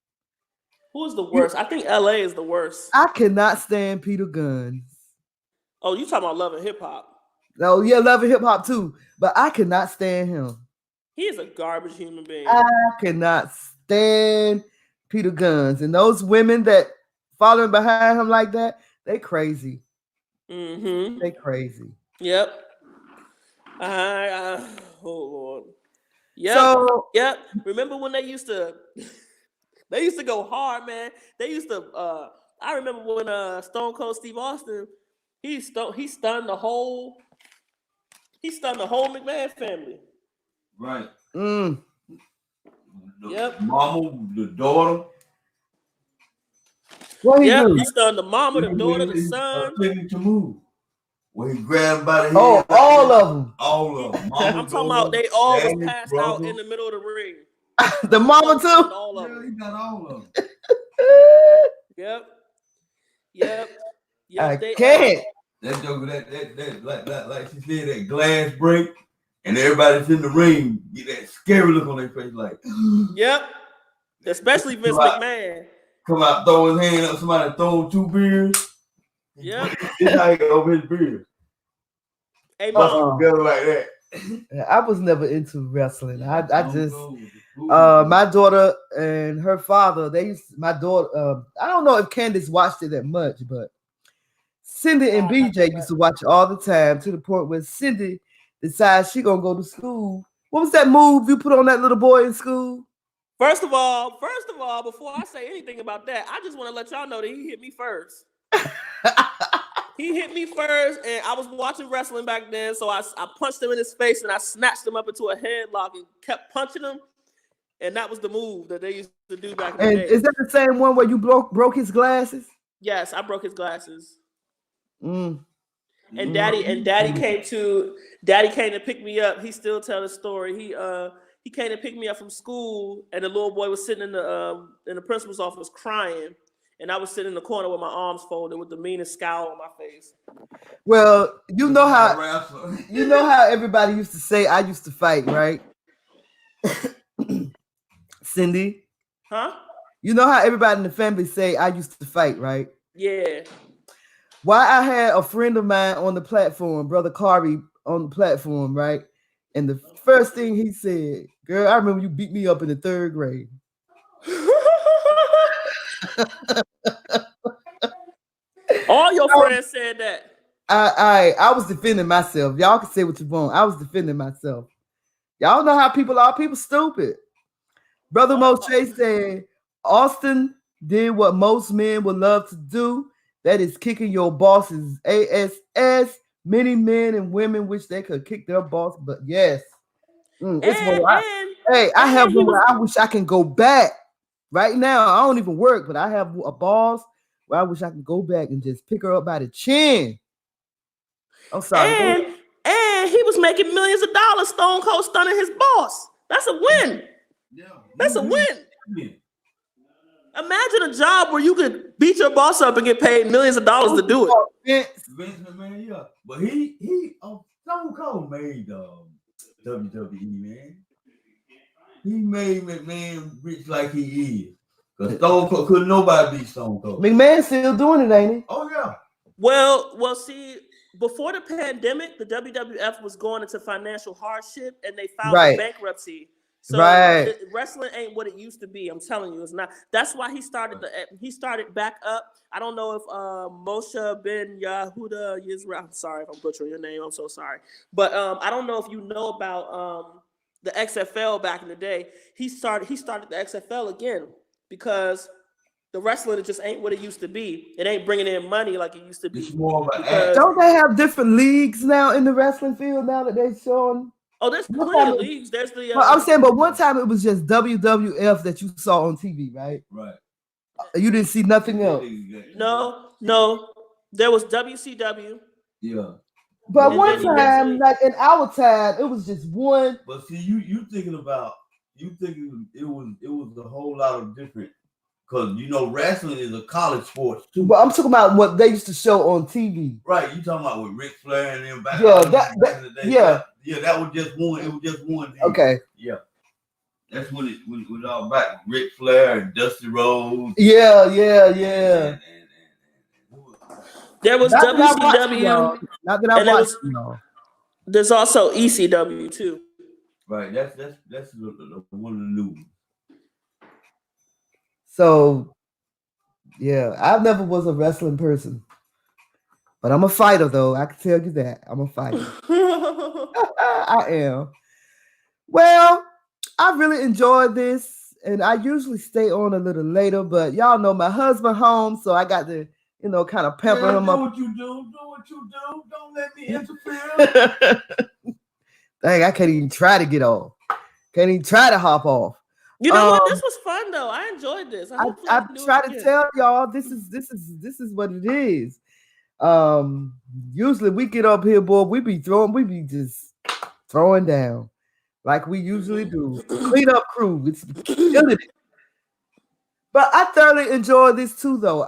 Who's the worst? I think LA is the worst. I cannot stand Peter Guns. Oh, you talking about Love and Hip Hop? Oh, yeah, Love and Hip Hop too. But I cannot stand him. He is a garbage human being. I cannot stand Peter Guns. And those women that following behind him like that, they crazy. Mm-hmm. They crazy. Yep. Oh Lord. Yep. So, yep. Remember when they used to go hard, man? They used to I remember when Stone Cold Steve Austin, he stunned the whole McMahon family. Right. The mama, the daughter. What he do? He stunned the mama, the daughter, the son. To move. When he grabbed by the head. Oh, all of them. All of them. I'm talking about they all was passed out in the middle of the ring. The mama too? All of them. Yeah, he got all of them. Yep. I can't. That joke, that like she said, that glass break, and everybody's in the ring get that scary look on their face, like. Yep. Especially Vince McMahon. Come out, throw his hand up, somebody throw 2 beers. Yeah. This how he go over his beers. Hey, Mom. Together like that. I was never into wrestling. I just my daughter and her father, my daughter, I don't know if Candace watched it that much, but Cindy and BJ used to watch it all the time, to the point where Cindy decides she gonna go to school. What was that move you put on that little boy in school? First of all, before I say anything about that, I just want to let y'all know that he hit me first. He hit me first, and I was watching wrestling back then, so I punched him in his face, and I snatched him up into a headlock and kept punching him, and that was the move that they used to do back in the day. Is that the same one where you broke his glasses? Yes, I broke his glasses. And Daddy came to pick me up. He still tell the story. He came to pick me up from school, and the little boy was sitting in the principal's office crying. And I was sitting in the corner with my arms folded with the meanest scowl on my face. Well, you know how everybody used to say I used to fight, right? Cindy? Huh? You know how everybody in the family say I used to fight, right? Yeah. Why I had a friend of mine on the platform, Brother Carby, on the platform, right? And the first thing he said, girl, I remember you beat me up in the 3rd grade. All your friends said that. I was defending myself. Y'all can say what you want. I was defending myself. Y'all know how people are. People stupid. Brother Moshe said Austin did what most men would love to do that is kicking your boss's ass. Many men and women wish they could kick their boss, but yes, it's one. I have he one was where I wish I can go back right now. I don't even work, but I have a boss where I wish I could go back and just pick her up by the chin. I'm sorry. and he was making millions of dollars, Stone Cold stunning his boss. That's a win. Yeah, That's a win. Imagine a job where you could beat your boss up and get paid millions of dollars to do it. Vince McMahon, yeah, but he Stone Cold made WWE, man. He made McMahon rich like he is. Cause Stone Cold couldn't nobody beat Stone Cold. McMahon still doing it, ain't he? Oh yeah. Well, see, before the pandemic, the WWF was going into financial hardship and they filed for bankruptcy. So wrestling ain't what it used to be. I'm telling you, it's not. That's why he started back up. I don't know if Moshe Ben Yehuda Yisrael. I'm sorry if I'm butchering your name. I'm so sorry. But I don't know if you know about the XFL back in the day. He started the XFL again because the wrestling just ain't what it used to be. It ain't bringing in money like it used to be. It's more of don't they have different leagues now in the wrestling field now that they're showing? Oh, there's plenty of leagues. There's the. I'm saying, but one time it was just WWF that you saw on TV, right? Right. You didn't see nothing else. No. There was WCW. Yeah. But one time, like in our time, it was just one. But see, you thinking it was a whole lot of different. Because, wrestling is a college sport, too. But I'm talking about what they used to show on TV. Right. You talking about with Ric Flair and them back in the day. Yeah. Yeah, that was just one. It was just one thing. Okay. Yeah. That's when it was all back. Ric Flair and Dusty Rhodes. Yeah. And there was WCW. Not that I watched. There's also ECW, too. Right. That's one of the new ones. So, yeah, I never was a wrestling person. But I'm a fighter, though. I can tell you that. I'm a fighter. I am. Well, I really enjoyed this. And I usually stay on a little later. But y'all know my husband home. So I got to, kind of pepper him up. Do what you do. Don't let me interfere. Dang, I can't even try to get off. Can't even try to hop off. You know what? This was fun though. I enjoyed this. I try to tell y'all this is what it is. Usually we get up here, boy. We be just throwing down like we usually do. Clean up crew. It's killing it. But I thoroughly enjoyed this too, though.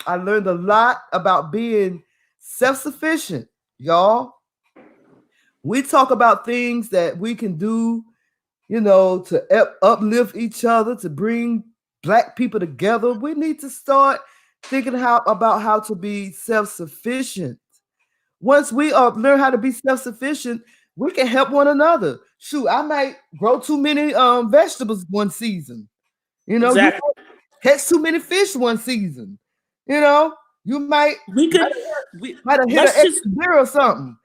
I learned a lot about being self-sufficient, y'all. We talk about things that we can do, to uplift each other, to bring Black people together. We need to start thinking about how to be self-sufficient. Once we learn how to be self-sufficient, we can help one another. Shoot, I might grow too many vegetables one season. Exactly. You catch too many fish one season. You might hit an extra beer or something.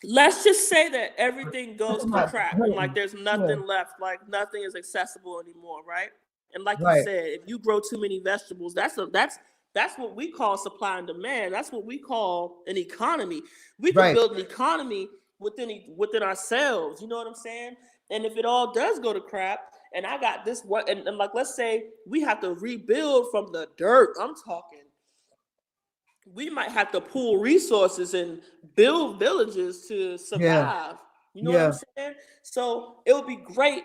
Let's just say that everything goes to crap and like there's nothing left, like nothing is accessible anymore, right? And like you said, if you grow too many vegetables, that's what we call supply and demand. That's what we call an economy. We can build an economy within ourselves. You know what I'm saying? And if it all does go to crap, and I got this one, and like let's say we have to rebuild from the dirt. I'm talking. We might have to pool resources and build villages to survive. Yeah. You know what I'm saying? So it would be great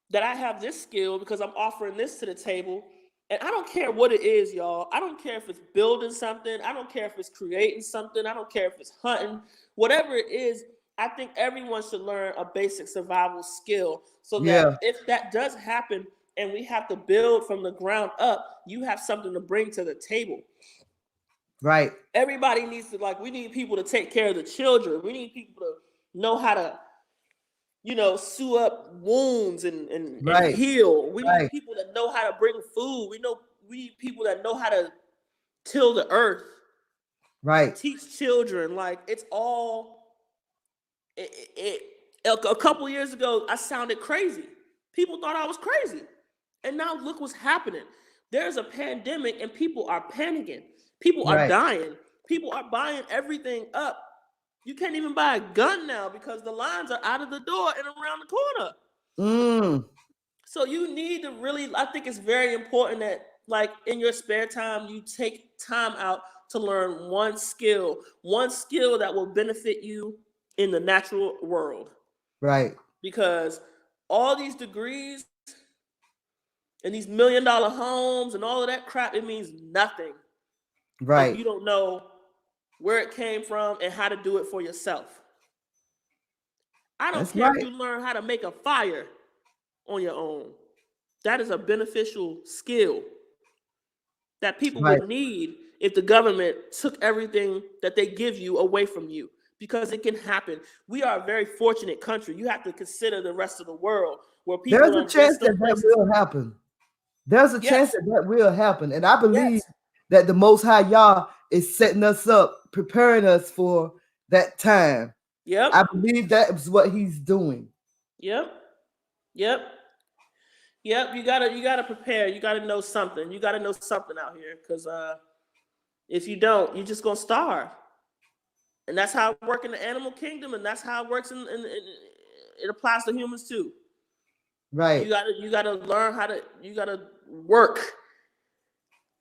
that I have this skill because I'm offering this to the table. And I don't care what it is, y'all. I don't care if it's building something. I don't care if it's creating something. I don't care if it's hunting. Whatever it is, I think everyone should learn a basic survival skill so that if that does happen and we have to build from the ground up, you have something to bring to the table. Right. Everybody needs to, we need people to take care of the children. We need people to know how to, sew up wounds and heal. We need people that know how to bring food. We need people that know how to till the earth. Right. Teach children. It's all a couple years ago, I sounded crazy. People thought I was crazy. And now look what's happening. There's a pandemic and people are panicking. People are Right. dying. People are buying everything up. You can't even buy a gun now because the lines are out of the door and around the corner. So you need to really, I think it's very important that, like, in your spare time, you take time out to learn one skill that will benefit you in the natural world. Right. Because all these degrees and these $1 million homes and all of that crap, it means nothing. Right. If you don't know where it came from and how to do it for yourself. I don't care if you learn how to make a fire on your own. That is a beneficial skill that people would need if the government took everything that they give you away from you, because it can happen. We are a very fortunate country. You have to consider the rest of the world where people. There's a chance that will happen. There's a chance that will happen. And I believe that the Most High Yah is setting us up, preparing us for that time. Yep. I believe that is what he's doing. Yep. You gotta prepare. You gotta know something. You gotta know something out here, because if you don't, you're just gonna starve. And that's how it works in the animal kingdom, and that's how it works in it applies to humans too. Right. You gotta learn how to. You gotta work,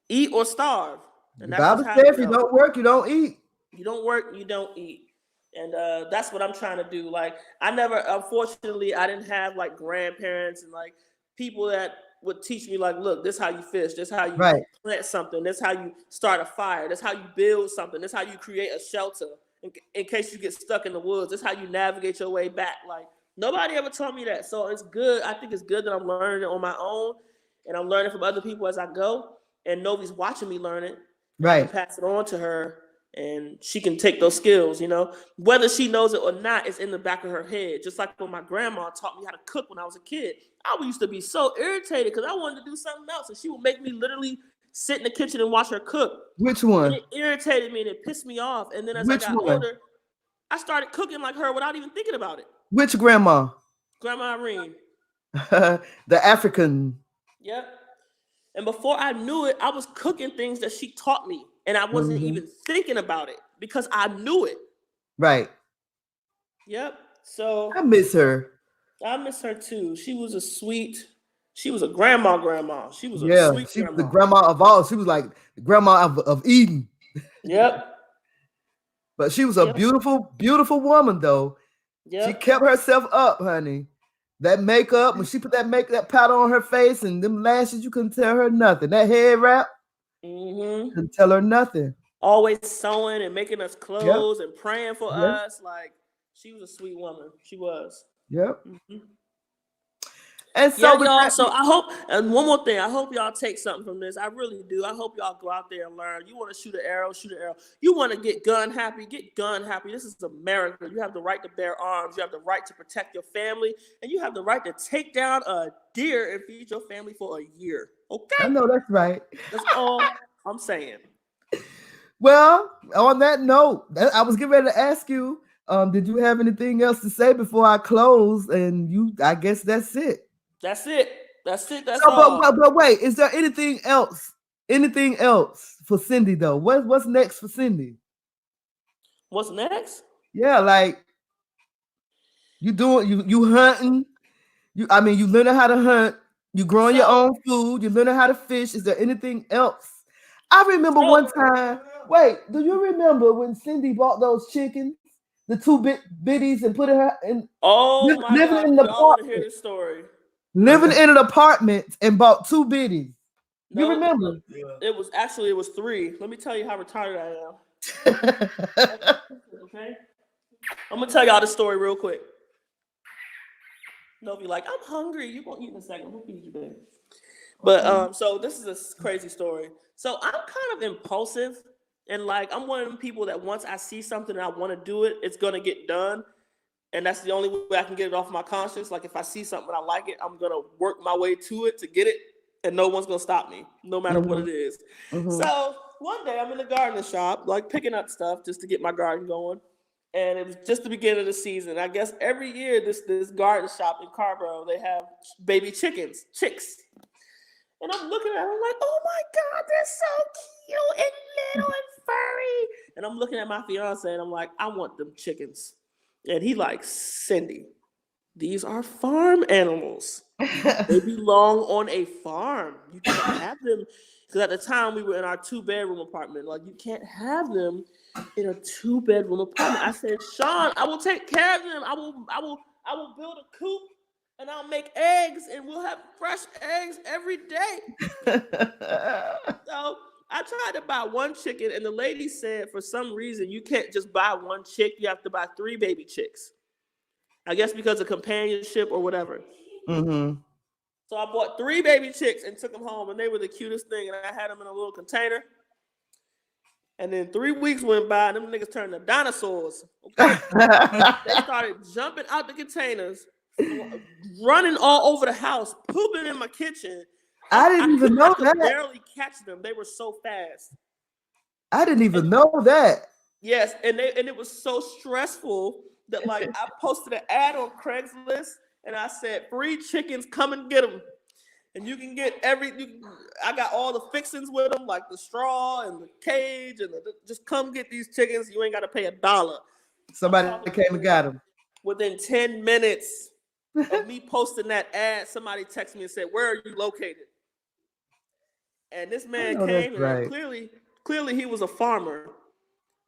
eat or starve. And the Bible says if you don't work, you don't eat. You don't work, you don't eat. And that's what I'm trying to do. Like, unfortunately, I didn't have like grandparents and like people that would teach me, like, look, this is how you fish, this is how you plant something, this is how you start a fire, this is how you build something, this is how you create a shelter in case you get stuck in the woods, this is how you navigate your way back. Like, nobody ever taught me that. So it's good. I think it's good that I'm learning it on my own, and I'm learning from other people as I go, and nobody's watching me learn it. Right. I can pass it on to her, and she can take those skills, you know, whether she knows it or not, it's in the back of her head. Just like when my grandma taught me how to cook when I was a kid. I used to be so irritated because I wanted to do something else, and she would make me literally sit in the kitchen and watch her cook. Which one? And it irritated me and it pissed me off. And then as I got older, I started cooking like her without even thinking about it. Which grandma? Grandma Irene. The African. Yep. And before I knew it, I was cooking things that she taught me. And I wasn't even thinking about it because I knew it. Right. Yep. So I miss her. I miss her too. She was a grandma. She was a sweet she grandma. Was the grandma of all. She was like the grandma of Eden. Yep. But she was a beautiful, beautiful woman though. Yep. She kept herself up, honey. That makeup, when she put that powder on her face and them lashes, you couldn't tell her nothing. That head wrap, couldn't tell her nothing. Always sewing and making us clothes and praying for us. Like, she was a sweet woman. She was. Yep. And so, y'all. So I hope, and one more thing, I hope y'all take something from this. I really do. I hope y'all go out there and learn. You want to shoot an arrow, shoot an arrow. You want to get gun happy, get gun happy. This is America. You have the right to bear arms. You have the right to protect your family, and you have the right to take down a deer and feed your family for a year. Okay? I know that's right. That's all I'm saying. Well, on that note, I was getting ready to ask you, did you have anything else to say before I close? And I guess that's it. That's it. That's all. But wait, is there anything else? Anything else for Cindy though? What's next for Cindy? What's next? Yeah, like you hunting. You learning how to hunt. You growing your own food. You learning how to fish. Is there anything else? I remember one time. Wait, do you remember when Cindy bought those chickens, the two bitties, and put her in? Oh my God! Y'all want to hear this story? Living in an apartment and bought two biddies. You remember? It was three. Let me tell you how retarded I am. Okay? I'm going to tell y'all the story real quick. No, be like, I'm hungry. You're going to eat in a second. I'm going to feed you, baby. But, so this is a crazy story. So I'm kind of impulsive. And like, I'm one of them people that once I see something and I want to do it, it's going to get done. And that's the only way I can get it off my conscience. Like, if I see something and I like it, I'm going to work my way to it to get it. And no one's going to stop me, no matter what it is. So one day I'm in the gardening shop, like picking up stuff just to get my garden going. And it was just the beginning of the season. I guess every year this garden shop in Carborough, they have baby chicks. And I'm looking at them, I'm like, oh my God, they're so cute and little and furry. And I'm looking at my fiance and I'm like, I want them chickens. And he like, Cindy, these are farm animals. They belong on a farm. You can't have them. Because at the time we were in our 2-bedroom apartment. Like, you can't have them in a 2-bedroom apartment. I said, Sean, I will take care of them. I will build a coop. And I'll make eggs, and we'll have fresh eggs every day. So I tried to buy one chicken, and the lady said, for some reason, you can't just buy one chick. You have to buy 3 baby chicks. I guess because of companionship or whatever. Mm-hmm. So I bought 3 baby chicks and took them home, and they were the cutest thing. And I had them in a little container. And then 3 weeks went by, and them niggas turned to dinosaurs. Okay? They started jumping out the containers, running all over the house, pooping in my kitchen. I didn't even know I could that. barely catch them. They were so fast. I didn't even know that. Yes, and it was so stressful that like I posted an ad on Craigslist and I said, free chickens, come and get them. And you can get I got all the fixings with them, like the straw and the cage, and just come get these chickens. You ain't got to pay $1. Somebody came and got them. Within 10 minutes of me posting that ad, somebody texted me and said, where are you located? And this man came, and clearly he was a farmer.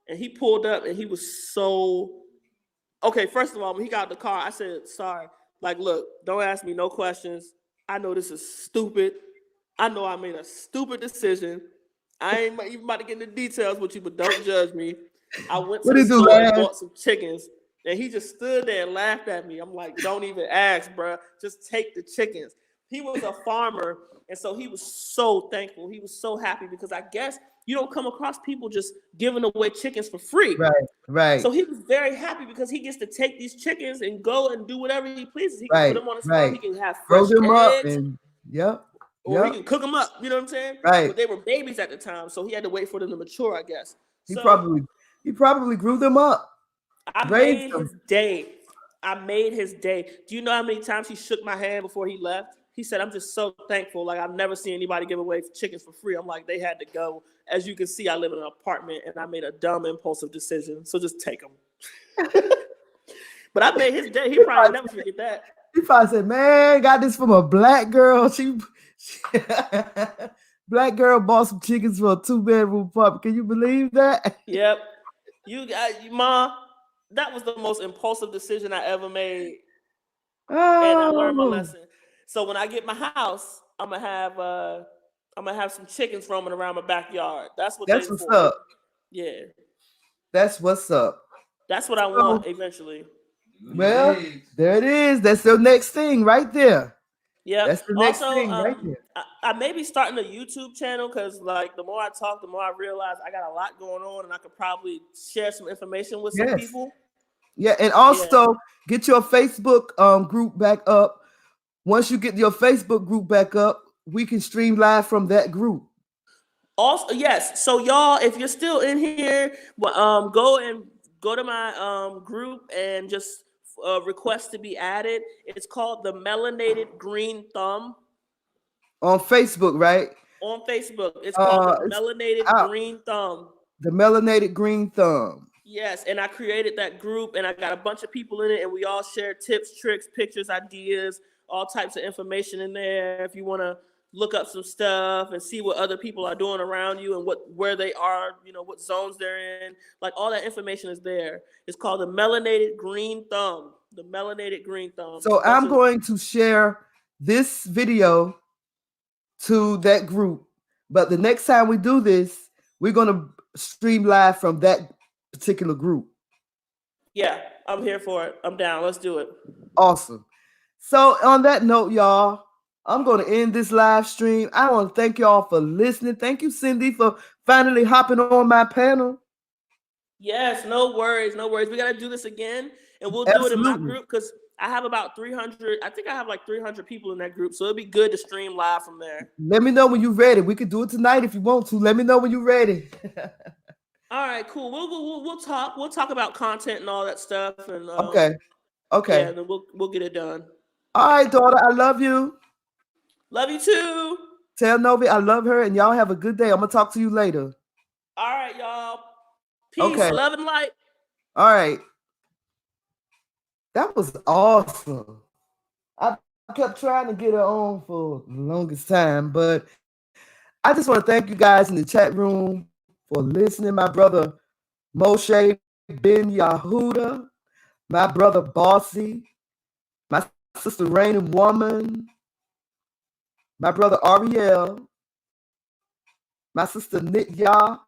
And he pulled up, and he was so... Okay, first of all, when he got out the car, I said, sorry. Like, look, don't ask me no questions. I know this is stupid. I know I made a stupid decision. I ain't even about to get into details with you, but don't judge me. I went to the store and bought some chickens. And he just stood there and laughed at me. I'm like, don't even ask, bro. Just take the chickens. He was a farmer, and so he was so thankful. He was so happy because I guess you don't come across people just giving away chickens for free. Right. So he was very happy because he gets to take these chickens and go and do whatever he pleases. He can put them on his farm. He can have fresh eggs. Or he can cook them up. You know what I'm saying? Right. But they were babies at the time, so he had to wait for them to mature, I guess. He probably grew them up. I made his day. Do you know how many times he shook my hand before he left? He said, I'm just so thankful. Like, I've never seen anybody give away chickens for free. I'm like, they had to go. As you can see, I live in an apartment, and I made a dumb, impulsive decision. So just take them. But I made his day. He probably never forget that. He probably said, man, got this from a black girl. She black girl bought some chickens for a 2-bedroom apartment. Can you believe that? Yep. Ma, that was the most impulsive decision I ever made. And I learned my lesson. So when I get my house, I'm gonna have some chickens roaming around my backyard. That's what's up. Yeah. That's what's up. That's what I want eventually. Well, there it is. That's the next thing right there. Yeah. That's the next thing right there. I may be starting a YouTube channel because, like, the more I talk, the more I realize I got a lot going on, and I could probably share some information with some people. Yeah, and also get your Facebook group back up. Once you get your Facebook group back up, we can stream live from that group. Also, yes. So y'all, if you're still in here, go to my group and just request to be added. It's called the Melanated Green Thumb. On Facebook, right? On Facebook. It's called the Melanated Green Thumb. The Melanated Green Thumb. Yes, and I created that group, and I got a bunch of people in it, and we all share tips, tricks, pictures, ideas, all types of information in there. If you want to look up some stuff and see what other people are doing around you and where they are, what zones they're in, like all that information is there. It's called the Melanated Green Thumb. The Melanated Green Thumb. So I'm going to share this video to that group, but the next time we do this, we're going to stream live from that particular group. Yeah, I'm here for it. I'm down. Let's do it. Awesome. So on that note, y'all, I'm going to end this live stream. I want to thank y'all for listening. Thank you, Cindy, for finally hopping on my panel. Yes, no worries. No worries. We got to do this again, and we'll do it in my group because I have about 300. I think I have like 300 people in that group, so it'll be good to stream live from there. Let me know when you're ready. We could do it tonight if you want to. Let me know when you're ready. All right, cool. We'll talk. We'll talk about content and all that stuff. And okay. Yeah, and then we'll get it done. All right, daughter. I love you. Love you too. Tell Novi I love her, and y'all have a good day. I'm gonna talk to you later. All right, y'all. Peace, Okay. love, and light. All right. That was awesome. I kept trying to get her on for the longest time, but I just want to thank you guys in the chat room for listening. My brother Moshe Ben Yahuda, my brother Bossy, my sister Rain and Woman, my brother Ariel, my sister Nitya.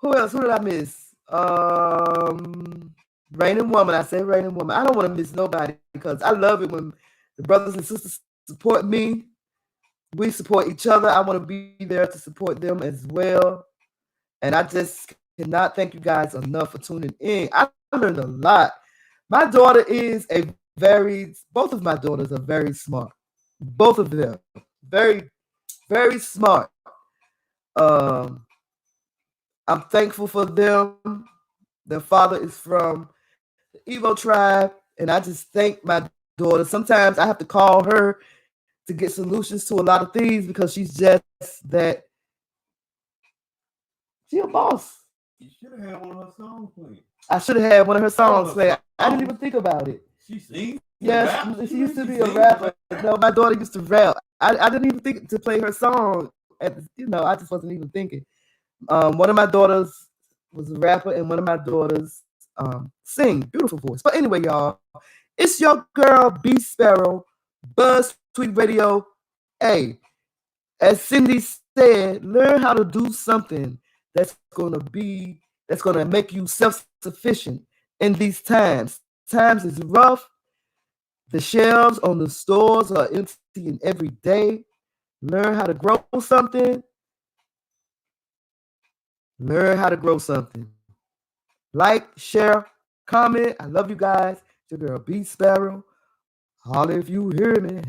Who else? Who did I miss? Rain and Woman. I said Rain and Woman. I don't want to miss nobody because I love it when the brothers and sisters support me. We support each other. I want to be there to support them as well. And I just cannot thank you guys enough for tuning in. I learned a lot. My daughter is both of my daughters are very smart. Both of them. Very, very smart. I'm thankful for them. Their father is from the Igbo tribe. And I just thank my daughter. Sometimes I have to call her to get solutions to a lot of things because she's just that. She a boss. You should have had one of her songs played. I should have had one of her songs played. I didn't even think about it. She sings. Yes, she used to be a rapper. No, my daughter used to rap. I didn't even think to play her song. I just wasn't even thinking. One of my daughters was a rapper, and one of my daughters sing. Beautiful voice. But anyway, y'all, it's your girl B Sparrow, Buzz Tweet Radio. Hey, as Cindy said, learn how to do something that's gonna make you self-sufficient in these times. Times is rough. The shelves on the stores are emptying every day. Learn how to grow something. Learn how to grow something. Like, share, comment. I love you guys. It's your girl B Sparrow. Holler if you hear me.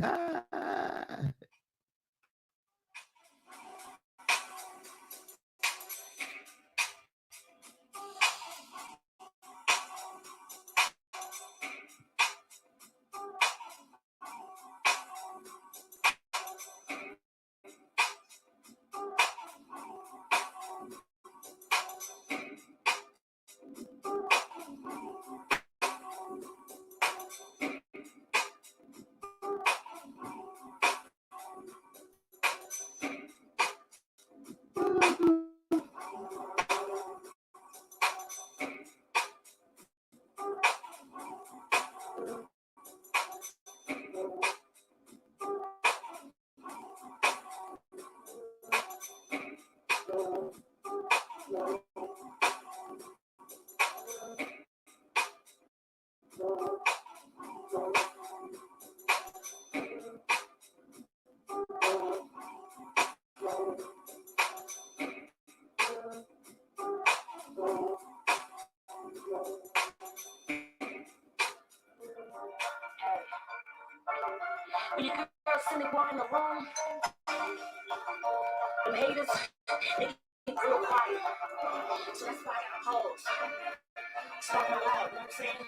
When your girl sitting quiet in the room, them haters, they get real quiet. So that's why I got pause. Stop my life, you know what I'm saying?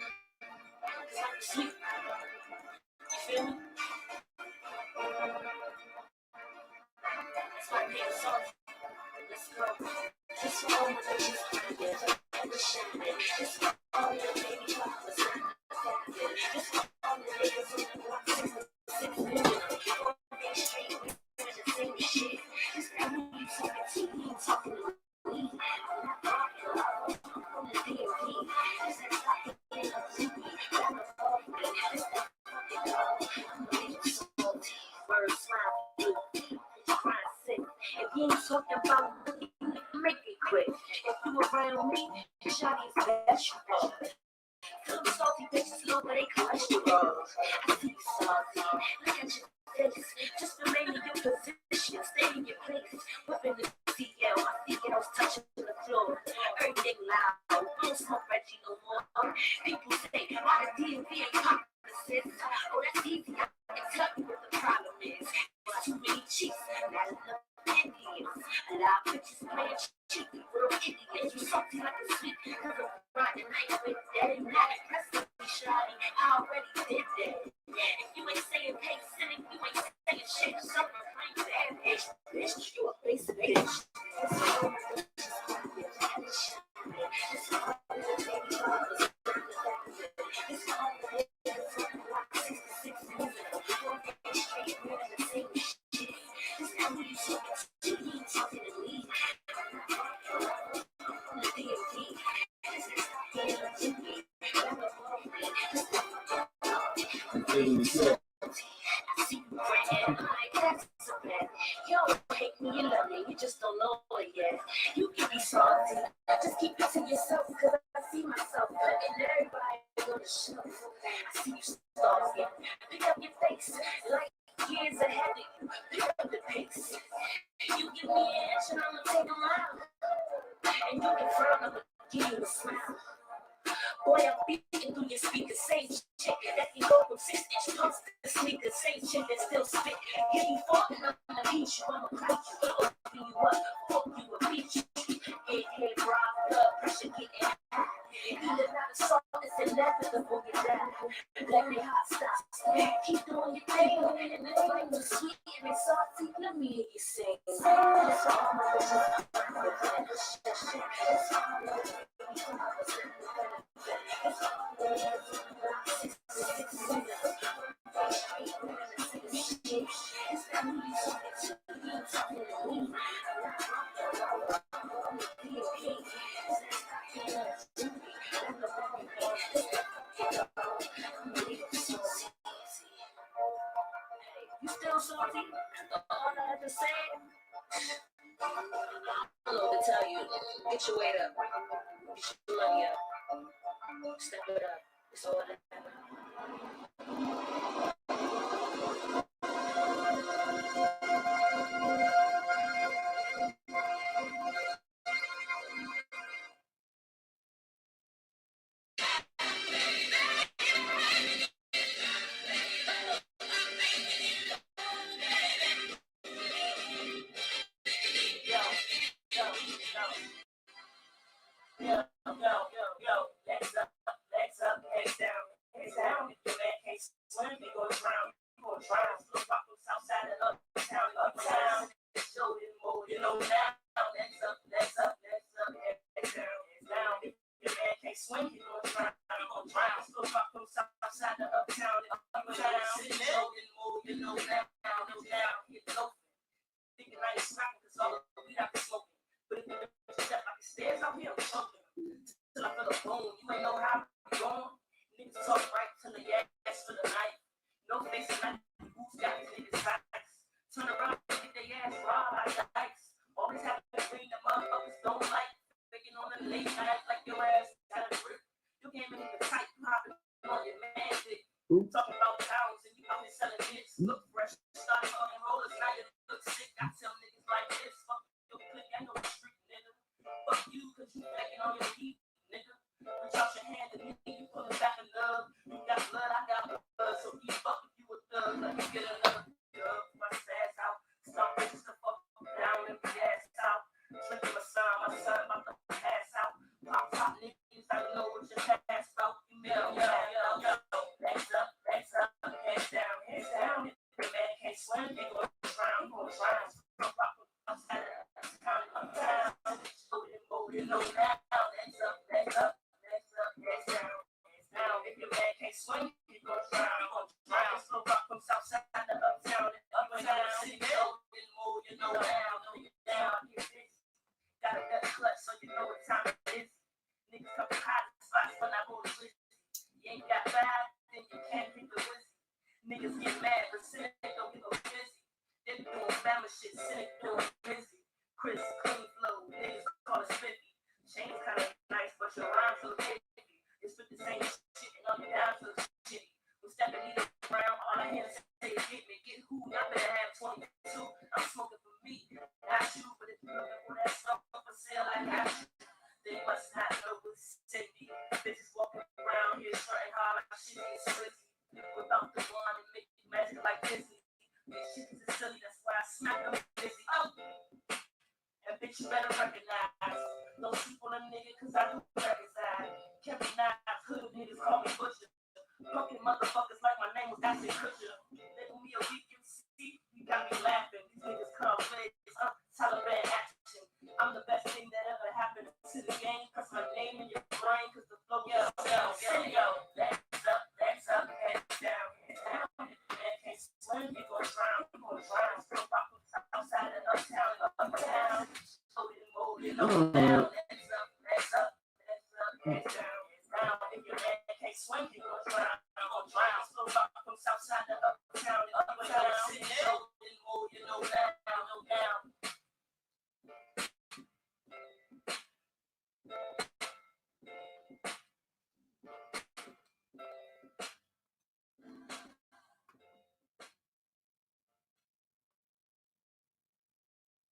It's like you sleep. You feel me? That's why I made a song. Let's go. Just for all my ladies, just for all your baby fathers, just for all the niggas in the block, 6 million. On that street, we doing the same shit. Just like when you talking to me, you talking to me. I'm not popular, I'm the DMV. Just act like it ain't a TV. I'm a fuck me. Just that fucking dog. I'm a little salty. Word slime, crying sick. If you ain't talking about money, make it quick. If you around me, shawty's vegetable. Some salty bitches low, but they cholesterol. I see you salty. Look at your face. Just remain in your position. Stay in your place. Whipping the CL. My CL's touching the floor. Everything loud. Don't smoke Reggie no more. People say, why the DMV ain't poppin' assist? Oh, that's easy. I can tell you what the problem is. There's too many cheats. Not enough Indians. A lot of bitches playing cheap. Real idiots. You salty like a sweet. Cause I'm riding night with that and that. Press me, shawty. I already did that. If you ain't saying hey, cynic, you ain't saying shit. Something like that, bitch. You a basic bitch. You hate me, you love me, you just don't know it yet. You can be salty, just keep it to yourself, cause I see myself putting everybody on the shelf. I see you stars, yeah. Pick up your face, like years ahead of you. Pick up the pace. You give me an inch and I'ma take a mile. And you can frown, I'ma give you a smile. Boy, I'm beating through your speakers, same chick that can go from 6-inch pumps to sneakers, same chick that still spit. Give you 4 and I'ma beat you, I'ma bite you, open you up, fuck you and beat you. Head rock, blood pressure getting high. Either not a salt, it's inevitable you die. Let me hot stop, keep doing your thing, and it's like too sweet and it's salty. Let me hear you sing. It's all my You still salty? All I have to say, I don't know what to tell you. Get your weight up. Get your money up. Step it up. It's all that matters. Yo, legs up, heads down. If your man can't swim, he gonna drown. Still rock from south side and uptown. Show him more, you know now. Legs up, heads down. If your man can't swim, he gonna drown. Still rock from south side to uptown. Show him more, you know now. Get low. Thinking I ain't smacking, cause all the weed I be smoking. But if you step like the stairs out here, I'm choking. Till I feel a boom, you ain't know how I'm going. Niggas talk right till the ass for the night. No face and night, who's got these niggas sights? Turn around and get their ass robbed by dykes. Always have to bring the motherfuckers don't like. Faking on the late night like your ass got a grip. You can't even get tight, popping on your man dick. Talking about pounds and you out here selling hits. Look fresh, start fucking rollers, now you look sick. I tell niggas like this, fuck your clique, I know the street, nigga. Fuck you, cause you faking on your feet, nigga. Reach out your hand to me, you pulling back a love. You got blood, I got blood, so you fuck if you a thug. Let me get another dub, my ass out. Stop bitches to fuck down and be ass out. Drinking my son about to pass out. Pop top niggas, I know what your pass about. Yo. Legs up, heads down. If your man can't swim, they gon' drown. Rock from outside uptown. You know now. Legs up, heads down. If your man can't swim, he gon' drown. So rock from south side to uptown. City, you know now. Got a better clutch, so you know what time it is. Niggas come from hiding spots when I roll the whiskey. You ain't got vibe, then you can't drink the whiskey. Niggas get mad, but Cynic don't get no busy. They be doing Bama shit, Cynic doing busy. Chris, clean flow, niggas call it spiffy. Chains kinda nice, but your rhymes so iffy. It's with the same shit and I'm down to the shitty. When stepping either around, all I hear is say, get who? Y'all better have 22. I'm smoking for me, not you, but if you're looking for that stuff for sale, I got you. They must not know what's safety. Bitches walking around here starting hard like shit is crazy. Without the one and make you magic like Disney. These shit is silly, that's why I smack them busy. Oh! And bitch, you better recognize. Don't sleep on a nigga, cause I do recognize. Carry knives, hood niggas call me butcher. Fucking motherfuckers like my name was actually